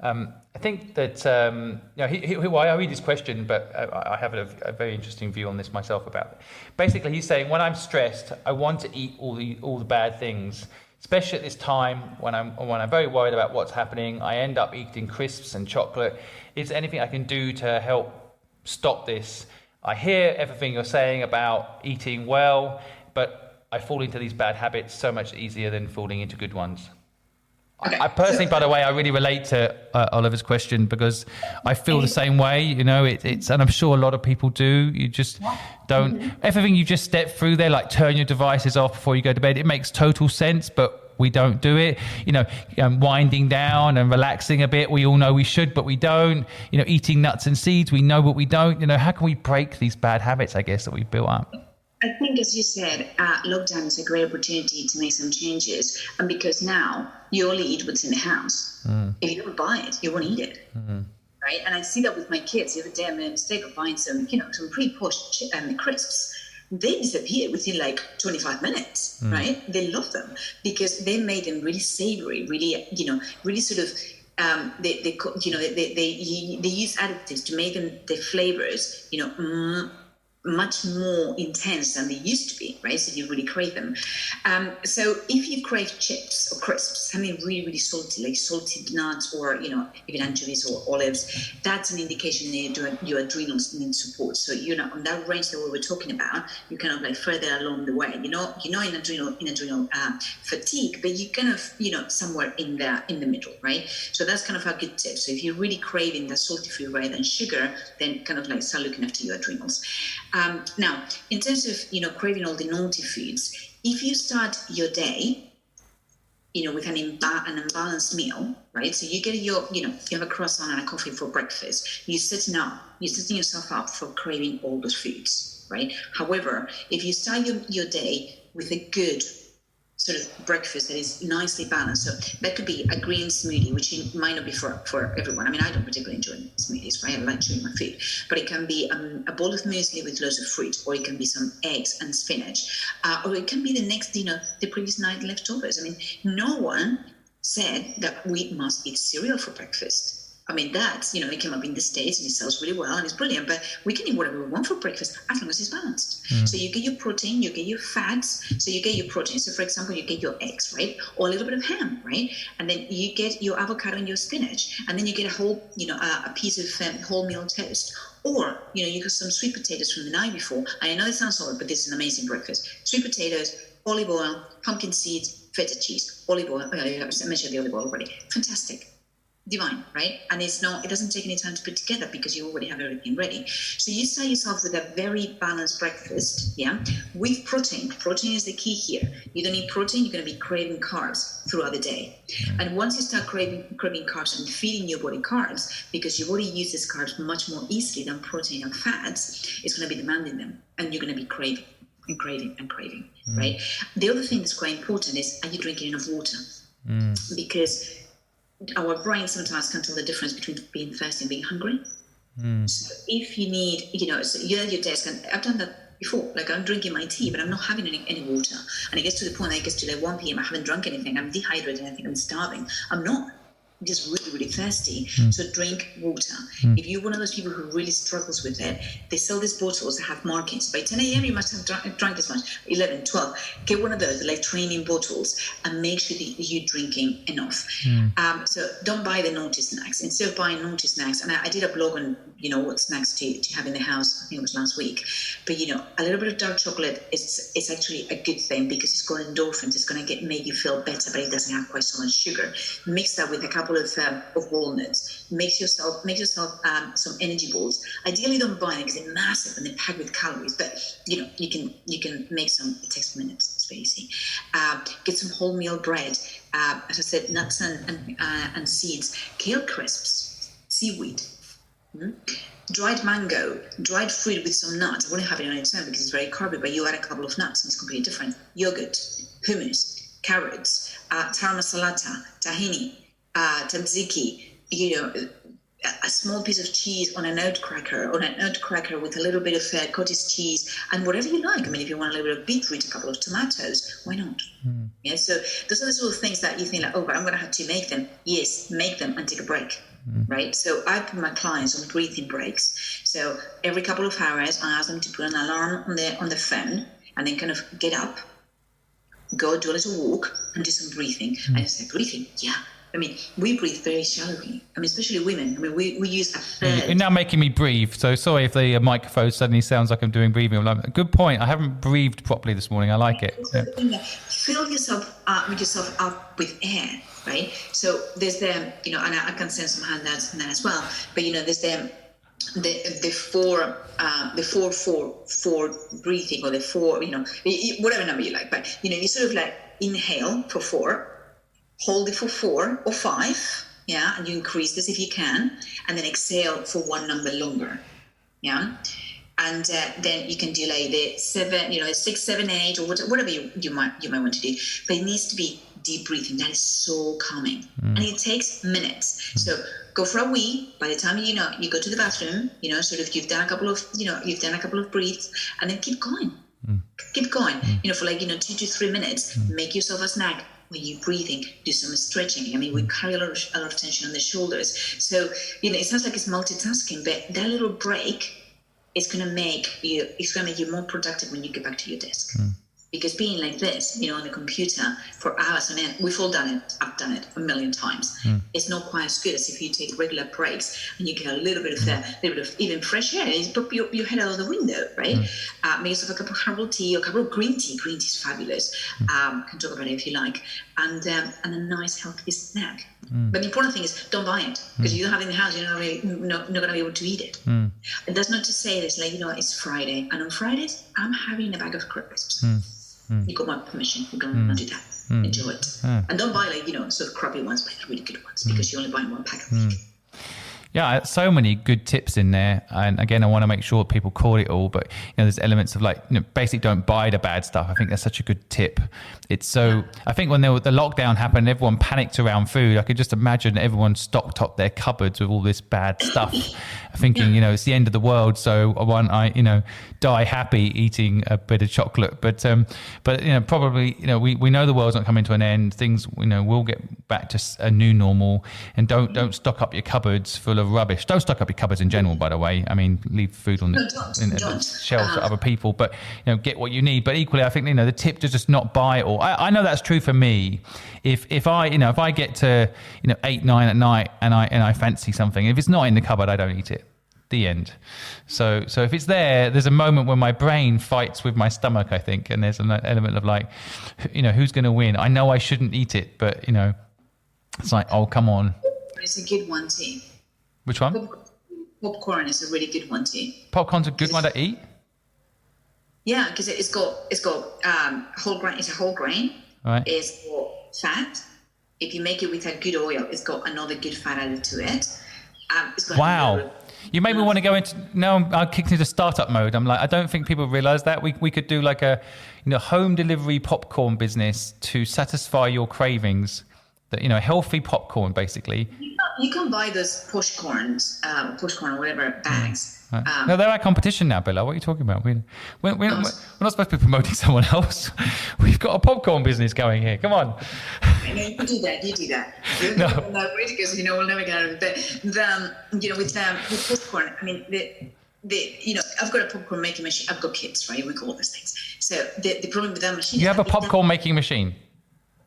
I think that I read his question, but I have a very interesting view on this myself about it. Basically, he's saying, when I'm stressed, I want to eat all the bad things, especially at this time when I'm very worried about what's happening. I end up eating crisps and chocolate. Is there anything I can do to help stop this? I hear everything you're saying about eating well, but I fall into these bad habits so much easier than falling into good ones. Okay. I personally, by the way, I really relate to Oliver's question, because I feel the same way. It's, and I'm sure a lot of people do. You just don't. Everything you just stepped through there, like turn your devices off before you go to bed, it makes total sense. But but we don't do it. Winding down and relaxing a bit. We all know we should, but we don't. Eating nuts and seeds. We know, but we don't. How can we break these bad habits, I guess, that we've built up? I think, as you said, lockdown is a great opportunity to make some changes. And because now you only eat what's in the house. If you don't buy it, you won't eat it. Right? And I see that with my kids. The other day I made a mistake of buying some pre-poached crisps. They disappear within like 25 minutes, right? They love them because they made them really savory, really, really sort of, they use additives to make them, the flavors, much more intense than they used to be, right? So you really crave them. So if you crave chips or crisps, something really, really salty, like salted nuts or, even anchovies or olives, that's an indication that your adrenals need support. So, on that range that we were talking about, you're kind of like further along the way, in adrenal fatigue, but you kind of, somewhere in the middle, right? So that's kind of a good tip. So if you're really craving the salty food rather than sugar, then kind of like start looking after your adrenals. Now, in terms of, craving all the naughty foods, if you start your day, with an unbalanced meal, right? So you get you have a croissant and a coffee for breakfast. You're setting yourself up for craving all those foods, right? However, if you start your day with a good sort of breakfast that is nicely balanced. So that could be a green smoothie, which might not be for everyone. I mean, I don't particularly enjoy smoothies, right? I like chewing my food. But it can be a bowl of muesli with loads of fruit, or it can be some eggs and spinach. Or it can be the next dinner, the previous night leftovers. I mean, no one said that we must eat cereal for breakfast. I mean, that's, it came up in the States and it sells really well and it's brilliant, but we can eat whatever we want for breakfast as long as it's balanced. So you get your protein, you get your fats, so you get your protein. So for example, you get your eggs, right? Or a little bit of ham, right? And then you get your avocado and your spinach, and then you get a whole, a piece of wholemeal toast. Or, you get some sweet potatoes from the night before. And I know it sounds odd, but this is an amazing breakfast. Sweet potatoes, olive oil, pumpkin seeds, feta cheese, olive oil. I mentioned the olive oil already. Fantastic. Divine, right? And it doesn't take any time to put together because you already have everything ready. So you start yourself with a very balanced breakfast, with protein. Protein is the key here. You don't need protein, you're going to be craving carbs throughout the day. And once you start craving carbs and feeding your body carbs, because your body uses carbs much more easily than protein and fats, it's going to be demanding them, and you're going to be craving and craving and craving, right? The other thing that's quite important is, are you drinking enough water? Because our brain sometimes can't tell the difference between being thirsty and being hungry. So if you need, so you're at your desk, and I've done that before, like I'm drinking my tea, but I'm not having any water. And it gets to the point that it gets to like 1 p.m. I haven't drunk anything. I'm dehydrated. I think I'm starving. I'm not. I'm just really, really thirsty. So drink water. If you're one of those people who really struggles with it, they sell these bottles that have markings. By 10 a.m. you must have drunk this much. 11, 12. Get one of those, like training bottles, and make sure that you're drinking enough. So don't buy the naughty snacks. Instead of buying naughty snacks, and I did a blog on, what snacks to have in the house, I think it was last week. But, a little bit of dark chocolate is actually a good thing because it's got endorphins. It's going to make you feel better, but it doesn't have quite so much sugar. Mix that with a couple of walnuts. Make yourself some energy balls. Ideally, don't buy them because they're massive and they're packed with calories. But you can make some. It takes minutes. It's very easy. Get some wholemeal bread. As I said, nuts and seeds. Kale crisps, seaweed. Dried mango, dried fruit with some nuts. I wouldn't have it on its own because it's very carby, but you add a couple of nuts and it's completely different. Yogurt, hummus, carrots, tara masalata, tahini, tzatziki, a small piece of cheese on an oat cracker, with a little bit of cottage cheese, and whatever you like. I mean, if you want a little bit of beetroot, a couple of tomatoes, why not? So those are the sort of things that you think like, but I'm going to have to make them. Yes, make them and take a break. Right? So I put my clients on breathing breaks. So every couple of hours, I ask them to put an alarm on the phone and then kind of get up, go do a little walk and do some breathing. And I say, breathing? Yeah. I mean, we breathe very shallowly. I mean, especially women. I mean, we use a third. You're now making me breathe. So sorry if the microphone suddenly sounds like I'm doing breathing. Good point. I haven't breathed properly this morning. I like it. Fill yourself up with air, right? So there's and I can send some handouts on that as well. But there's the four breathing, or the four, whatever number you like, but you sort of like inhale for 4, hold it for 4 or 5, and you increase this if you can, and then exhale for 1 number longer, and then you can delay the 7, 6, 7, 8, or whatever you might want to do, but it needs to be deep breathing. That is so calming, and it takes minutes. So go for a wee. By the time you go to the bathroom, sort of you've done a couple of breaths, and then keep going. Keep going. For like 2 to 3 minutes. Make yourself a snack when you're breathing. Do some stretching. I mean, we carry a lot of tension on the shoulders, so it sounds like it's multitasking, but that little break is going to make you more productive when you get back to your desk. Because being like this, on the computer for hours on end, we've all done it. I've done it a million times. It's not quite as good as if you take regular breaks and you get a little bit of even fresh air. You pop your head out of the window, right? Make yourself a cup of herbal tea or a cup of green tea. Green tea is fabulous. Can talk about it if you like. And a nice healthy snack. But the important thing is, don't buy it, because you don't have it in the house. You're not going to be able to eat it. And that's not to say this, it's Friday, and on Fridays I'm having a bag of crisps. You got my permission. We're going to do that. Enjoy it, and don't buy sort of crappy ones. Buy the really good ones, because you only buy 1 pack a week. Yeah, so many good tips in there. And again, I want to make sure people call it all, but there's elements of basically don't buy the bad stuff. I think that's such a good tip. It's so, I think when the lockdown happened, everyone panicked around food. I could just imagine everyone stocked up their cupboards with all this bad stuff, thinking, it's the end of the world. So I die happy eating a bit of chocolate. But probably, we know the world's not coming to an end. Things, will get back to a new normal, and don't stock up your cupboards full of rubbish. Don't stock up your cupboards in general, by the way. I mean, leave food on the shelves for other people, but get what you need. But equally, I think the tip to just not buy it all. I know that's true for me. If I get to 8, 9 at night and I fancy something, if it's not in the cupboard, I don't eat it. The end. So if it's there's a moment when my brain fights with my stomach, I think, and there's an element of who's going to win. I know I shouldn't eat it, but it's like, oh, come on. It's a good one too. Which one? Popcorn is a really good one too. Popcorn's a good one to eat? Yeah, because it's got whole grain. It's a whole grain. Right. It's got fat. If you make it with a good oil, it's got another good fat added to it. Wow. You made me want to go into, now I'm kicked into startup mode. I'm like, I don't think people realize that we could do like a home delivery popcorn business to satisfy your cravings. That healthy popcorn basically. You can buy those popcorn or whatever bags. Right. No, they're our competition now, Pilar. What are you talking about? We're not supposed to be promoting someone else. We've got a popcorn business going here. Come on. You do that. No. Because we'll never get out of it. But with popcorn, I mean, I've got a popcorn making machine. I've got kids, right? We call these things. So the problem with that machine. You have a popcorn making machine.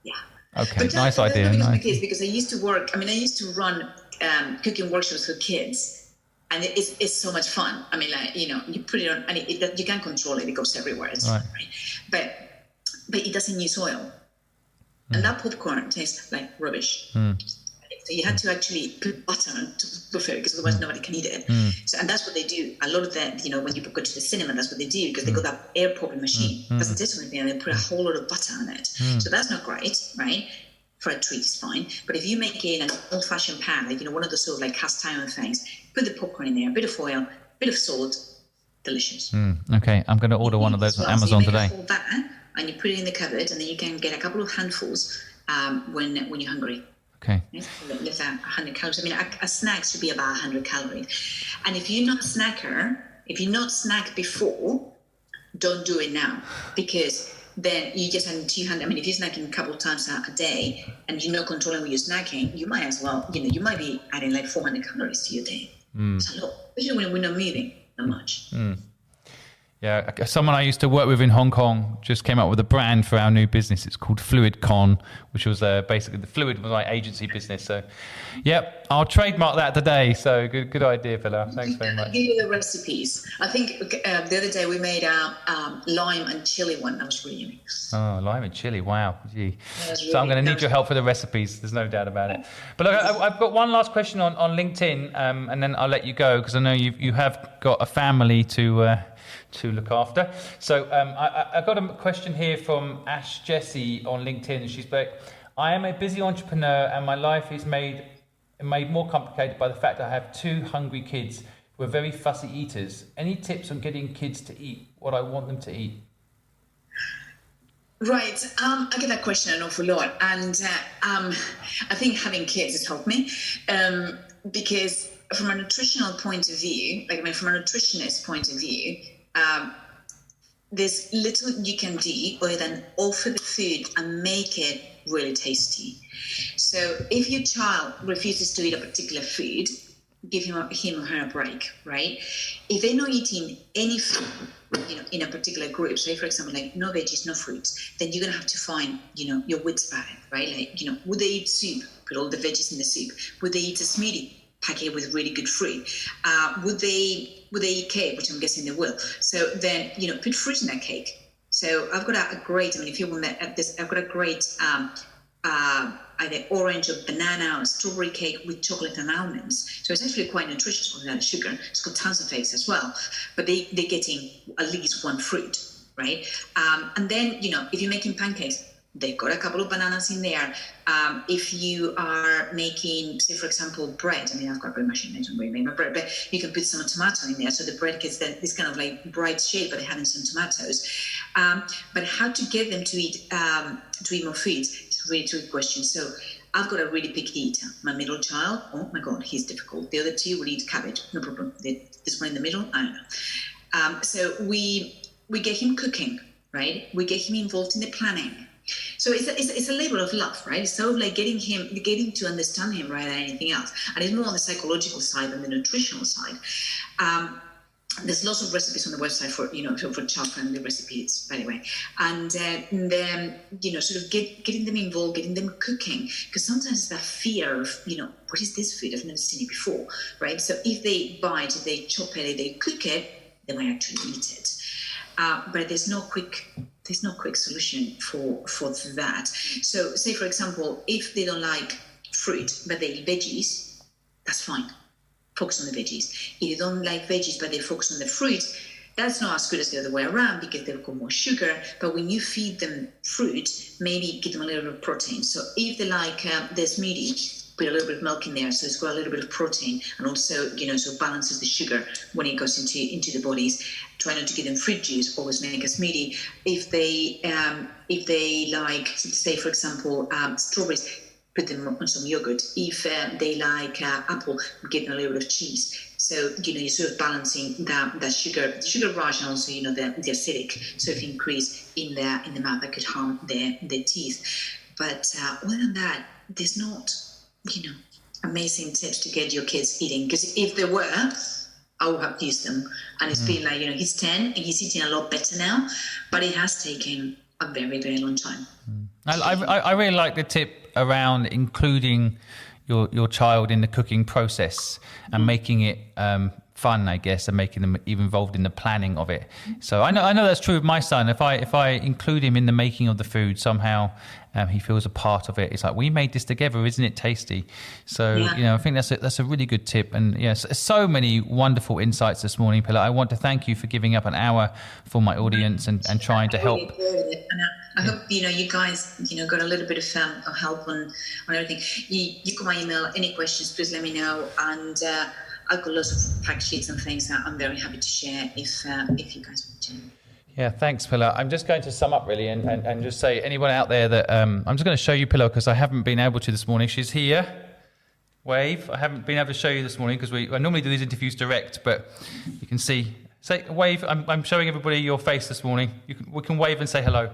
Yeah. Okay, but nice idea. Because I used to run cooking workshops for kids, and it's so much fun. I mean, you put it on, and you can't control it; it goes everywhere. It's right. But it doesn't use oil, and that popcorn tastes like rubbish. So you had to actually put butter on top of it, because otherwise nobody can eat it. So, and that's what they do. A lot of that, when you go to the cinema, that's what they do, because they got that air popping machine. Doesn't taste anything, and they put a whole lot of butter on it. So that's not great, right? For a treat, it's fine. But if you make it in an old-fashioned pan, one of those sort of like cast iron things, put the popcorn in there, a bit of oil, a bit of salt, delicious. Okay, I'm going to order one of those on Amazon today. Hold that, and you put it in the cupboard, and then you can get a couple of handfuls when you're hungry. Okay. Less than 100 calories. I mean, a snack should be about 100 calories. And if you're not snack before, don't do it now, because then you just add 200. I mean, if you're snacking a couple of times a day and you're not controlling what you're snacking, you might as well, you might be adding like 400 calories to your day. It's a lot, especially when we're not moving that much. Yeah, someone I used to work with in Hong Kong just came up with a brand for our new business. It's called Fluid Con, which was basically the Fluid was my agency business. So, yep, I'll trademark that today. So good idea, Pilar. Thanks very much. I'll give you the recipes. I think the other day we made a lime and chili one. That was really yummy. Oh, lime and chili. Wow. Gee. Really, so I'm going to need your help for the recipes. There's no doubt about it. But look, I've got one last question on LinkedIn, and then I'll let you go because I know you have got a family to look after. So I got a question here from Ash Jessie on LinkedIn. She's like, I am a busy entrepreneur and my life is made more complicated by the fact that I have 2 hungry kids who are very fussy eaters. Any tips on getting kids to eat what I want them to eat? Right. I get that question an awful lot. And I think having kids has helped me because from a nutritional point of view, from a nutritionist point of view, there's little you can do other than offer the food and make it really tasty. So if your child refuses to eat a particular food, give him or her a break, right? If they're not eating any food, in a particular group, say for example, like no veggies, no fruits, then you're gonna have to find, your wits about it, right? Like, would they eat soup? Put all the veggies in the soup. Would they eat a smoothie? Pack it with really good fruit. Would they eat cake, which I'm guessing they will? So then, put fruit in that cake. So I've got a great, if you want this, I've got a great either orange or banana or strawberry cake with chocolate and almonds. So it's actually quite nutritious without sugar. It's got tons of eggs as well, but they're getting at least one fruit, right? And then, if you're making pancakes, they've got a couple of bananas in there. If you are making, say, for example, bread, I've got a bread machine, I don't really make my bread, but you can put some tomato in there so the bread gets this kind of like bright shade, but having some tomatoes. But how to get them to eat more food? It's a really tricky question. So I've got a really picky eater. My middle child, oh my God, he's difficult. The other 2 will eat cabbage, no problem. This one in the middle, I don't know. So we get him cooking, right? We get him involved in the planning. So it's a labor of love, right? It's sort of like getting to understand him right than anything else. And it's more on the psychological side than the nutritional side. There's lots of recipes on the website for child-friendly recipes, by the way. And then, sort of getting them involved, getting them cooking. Because sometimes it's that fear of, what is this food? I've never seen it before, right? So if they bite, if they chop it, if they cook it, they might actually eat it. But there's no quick solution for that. So say, for example, if they don't like fruit, but they eat veggies, that's fine. Focus on the veggies. If they don't like veggies, but they focus on the fruit, that's not as good as the other way around because they've got more sugar. But when you feed them fruit, maybe give them a little bit of protein. So if they like the smoothie, put a little bit of milk in there, so it's got a little bit of protein, and also, so balances the sugar when it goes into the bodies. Try not to give them fruit juice. Always make a smoothie. If they like, say for example, strawberries, put them on some yogurt. If they like apple, give them a little bit of cheese. So you're sort of balancing that sugar rush, and also the acidic sort of increase in the mouth that could harm their teeth. But other than that, there's not amazing tips to get your kids eating, because if there were, I would have used them. And it's been like, he's 10 and he's eating a lot better now, but it has taken a very, very long time. I really like the tip around including your child in the cooking process and making it fun, I guess, and making them even involved in the planning of it. So I know that's true of my son. If I include him in the making of the food, somehow he feels a part of it. It's like, we made this together, isn't it tasty? So I think that's a really good tip. And yes, so many wonderful insights this morning, Pilar. I want to thank you for giving up an hour for my audience and trying to help. I hope you guys got a little bit of help on everything. You got my email. Any questions, please let me know. And I've got lots of fact sheets and things that I'm very happy to share if you guys want to. Yeah, thanks, Pilar. I'm just going to sum up really and just say, anyone out there that I'm just going to show you Pilar because I haven't been able to this morning. She's here. Wave. I haven't been able to show you this morning because I normally do these interviews direct, but you can see. Say wave. I'm showing everybody your face this morning. We can wave and say hello.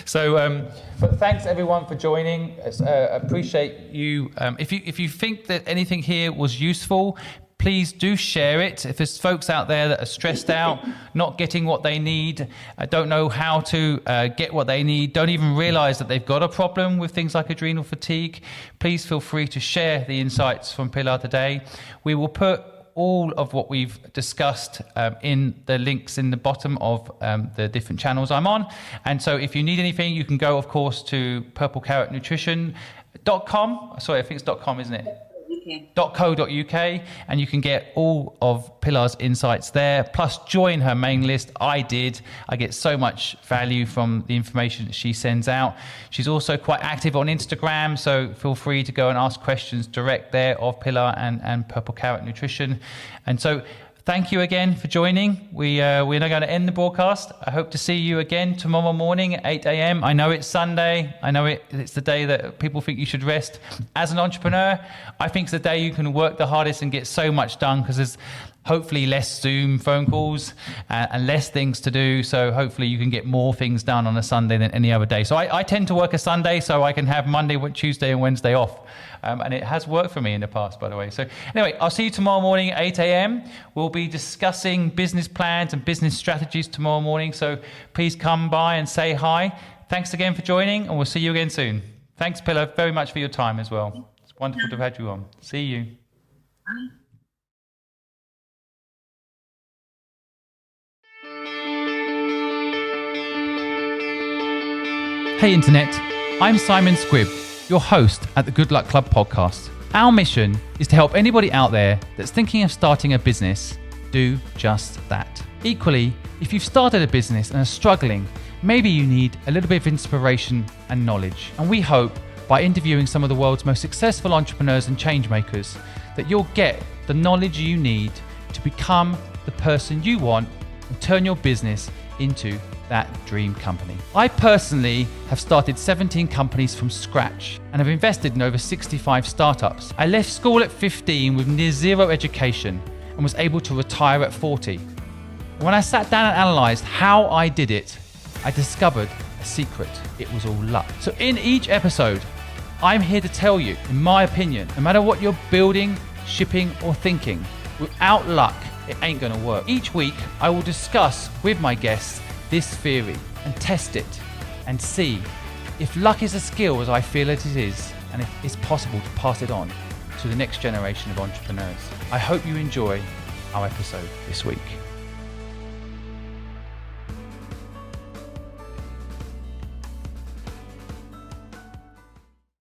So, but thanks everyone for joining. Appreciate you. If you think that anything here was useful, Please do share it. If there's folks out there that are stressed out, not getting what they need, don't know how to get what they need, don't even realize that they've got a problem with things like adrenal fatigue, please feel free to share the insights from Pilar today. We will put all of what we've discussed in the links in the bottom of the different channels I'm on. And so if you need anything, you can go, of course, to purplecarrotnutrition.com. Sorry, I think it's .com, isn't it? .co.uk, and you can get all of Pilar's insights there, plus join her main list. I get so much value from the information that she sends out. She's also quite active on Instagram, so feel free to go and ask questions direct there of Pilar and Purple Carrot Nutrition. And so thank you again for joining. We're now going to end the broadcast. I hope to see you again tomorrow morning at 8 a.m. I know it's Sunday. I know it's the day that people think you should rest. As an entrepreneur, I think it's the day you can work the hardest and get so much done, because there's hopefully less Zoom phone calls and less things to do. So hopefully you can get more things done on a Sunday than any other day. So I tend to work a Sunday so I can have Monday, Tuesday and Wednesday off. And it has worked for me in the past, by the way. So anyway, I'll see you tomorrow morning at 8 a.m. We'll be discussing business plans and business strategies tomorrow morning. So please come by and say hi. Thanks again for joining, and we'll see you again soon. Thanks, Pilar, very much for your time as well. It's wonderful to have had you on. See you. Bye. Hey Internet, I'm Simon Squibb, your host at the Good Luck Club podcast. Our mission is to help anybody out there that's thinking of starting a business do just that. Equally, if you've started a business and are struggling, maybe you need a little bit of inspiration and knowledge. And we hope by interviewing some of the world's most successful entrepreneurs and change makers that you'll get the knowledge you need to become the person you want and turn your business into that dream company. I personally have started 17 companies from scratch and have invested in over 65 startups. I left school at 15 with near zero education and was able to retire at 40. And when I sat down and analysed how I did it, I discovered a secret. It was all luck. So in each episode, I'm here to tell you, in my opinion, no matter what you're building, shipping or thinking, without luck, it ain't gonna work. Each week, I will discuss with my guests this theory and test it and see if luck is a skill as I feel it is, and if it's possible to pass it on to the next generation of entrepreneurs. I hope you enjoy our episode this week.